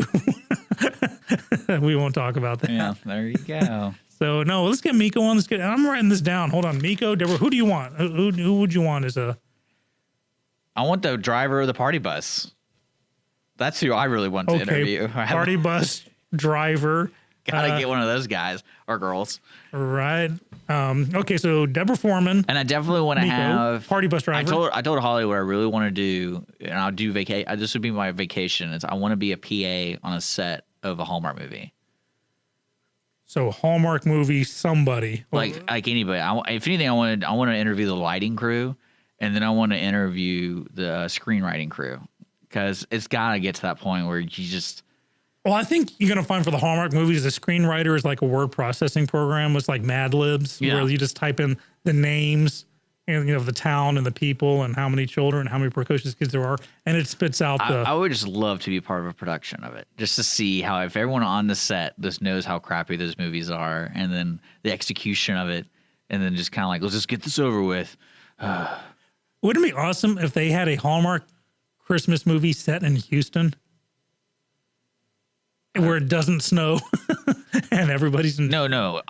we won't talk about that. Yeah, there you go. So no, let's get Miko on. I'm writing this down. Hold on, Miko, Deborah. Who do you want? Who would you want as a? I want the driver of the party bus. That's who I really want to interview. Party bus driver. Gotta get one of those guys or girls. Right. Okay, so Deborah Foreman. And I definitely want to have party bus driver. I told Holly what I really want to do, and I'll do vacation. This would be my vacation. I want to be a PA on a set of a Hallmark movie. So Hallmark movie, somebody like anybody. If anything, I want to interview the lighting crew, and then I want to interview the screenwriting crew, because it's got to get to that point where you just. Well, I think you're going to find for the Hallmark movies, the screenwriter is like a word processing program. It's like Mad Libs, where you just type in the names and the town and the people and how many children, how many precocious kids there are, and it spits out I would just love to be part of a production of it, just to see how, if everyone on the set just knows how crappy those movies are, and then the execution of it, and then just kind of like, let's just get this over with. Wouldn't it be awesome if they had a Hallmark Christmas movie set in Houston? Where it doesn't snow and everybody's No.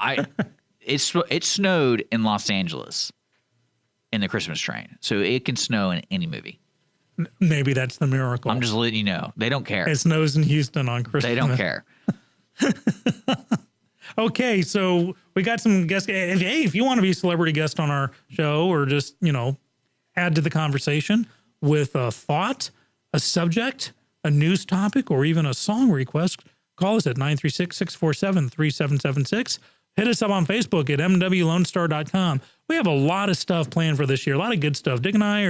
It snowed in Los Angeles in the Christmas Train, so it can snow in any movie. Maybe that's the miracle. I'm just letting you know. They don't care. It snows in Houston on Christmas. They don't care. Okay, so we got some guests. Hey, if you want to be a celebrity guest on our show, or just add to the conversation with a thought, a subject, a news topic, or even a song request, call us at 936-647-3776. Hit us up on Facebook at MWLoneStar.com. We have a lot of stuff planned for this year, a lot of good stuff. Dick and I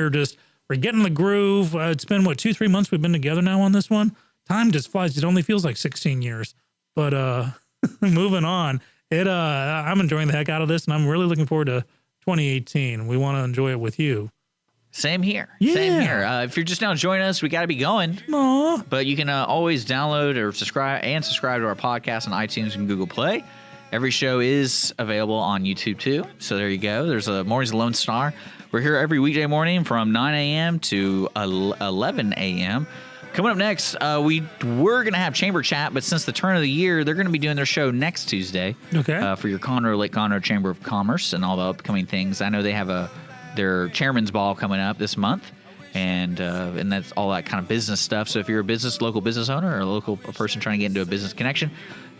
we're getting the groove. It's been, 2-3 months we've been together now on this one. Time just flies. It only feels like 16 years. But moving on, I'm enjoying the heck out of this, and I'm really looking forward to 2018. We want to enjoy it with you. Same here. Yeah. Same here. If you're just now joining us, we got to be going. Aww. But you can always download or subscribe to our podcast on iTunes and Google Play. Every show is available on YouTube too. So there you go. There's a Mornings with Lone Star. We're here every weekday morning from 9 a.m. to 11 a.m. Coming up next, we're going to have Chamber Chat, but since the turn of the year, they're going to be doing their show next Tuesday. Okay. For your Lake Conroe Chamber of Commerce and all the upcoming things. I know they have their Chairman's Ball coming up this month, and that's all that kind of business stuff. So if you're a local business owner or a person trying to get into a business connection,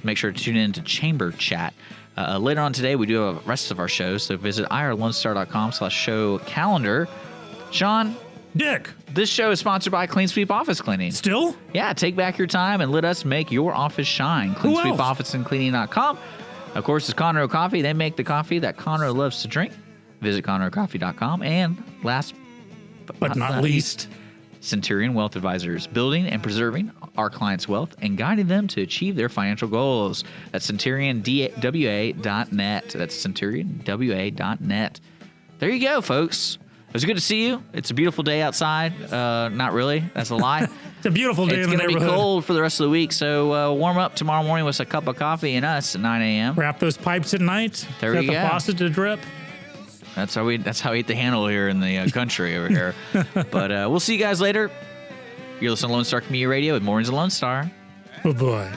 make sure to tune in to Chamber Chat. Later on today, we do have the rest of our shows, so visit irlonestar.com/show calendar. Sean, Dick, this show is sponsored by Clean Sweep Office Cleaning. still? Yeah, take back your time and let us make your office shine. Who else? CleanSweepOfficeandCleaning.com. Of course, it's Conroe Coffee. They make the coffee that Conroe loves to drink. Visit ConroeCoffee.com. And last But not least, Centurion Wealth Advisors, building and preserving our clients' wealth and guiding them to achieve their financial goals. That's CenturionWA.net. That's CenturionWA.net. There you go, folks. It was good to see you. It's a beautiful day outside. Not really. That's a lie. it's a beautiful day It's in the going to be neighborhood. cold for the rest of the week, so warm up tomorrow morning with a cup of coffee and us at 9 a.m. Wrap those pipes at night. There Set we the go. faucet to drip. That's how we eat the handle here in the country over here. But we'll see you guys later. You're listening to Lone Star Community Radio with Mornings of Lone Star. Oh, boy.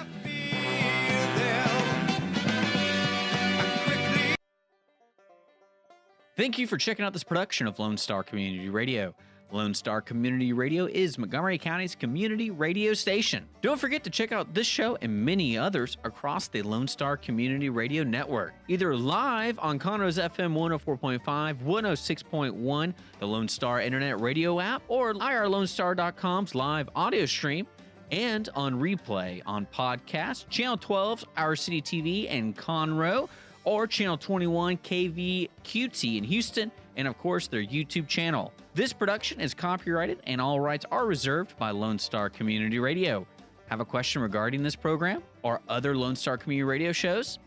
Thank you for checking out this production of Lone Star Community Radio. Lone Star Community Radio is Montgomery County's community radio station. Don't forget to check out this show and many others across the Lone Star Community Radio Network, either live on Conroe's FM 104.5, 106.1, the Lone Star Internet Radio app, or irlonestar.com's live audio stream, and on replay on podcast, Channel 12's Our City TV in Conroe, or Channel 21 KVQT in Houston, and of course their YouTube channel. This production is copyrighted and all rights are reserved by Lone Star Community Radio. Have a question regarding this program or other Lone Star Community Radio shows?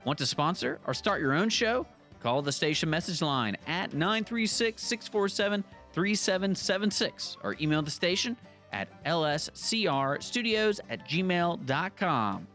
Want to sponsor or start your own show? Call the station message line at 936-647-3776 or email the station at lscrstudios@gmail.com.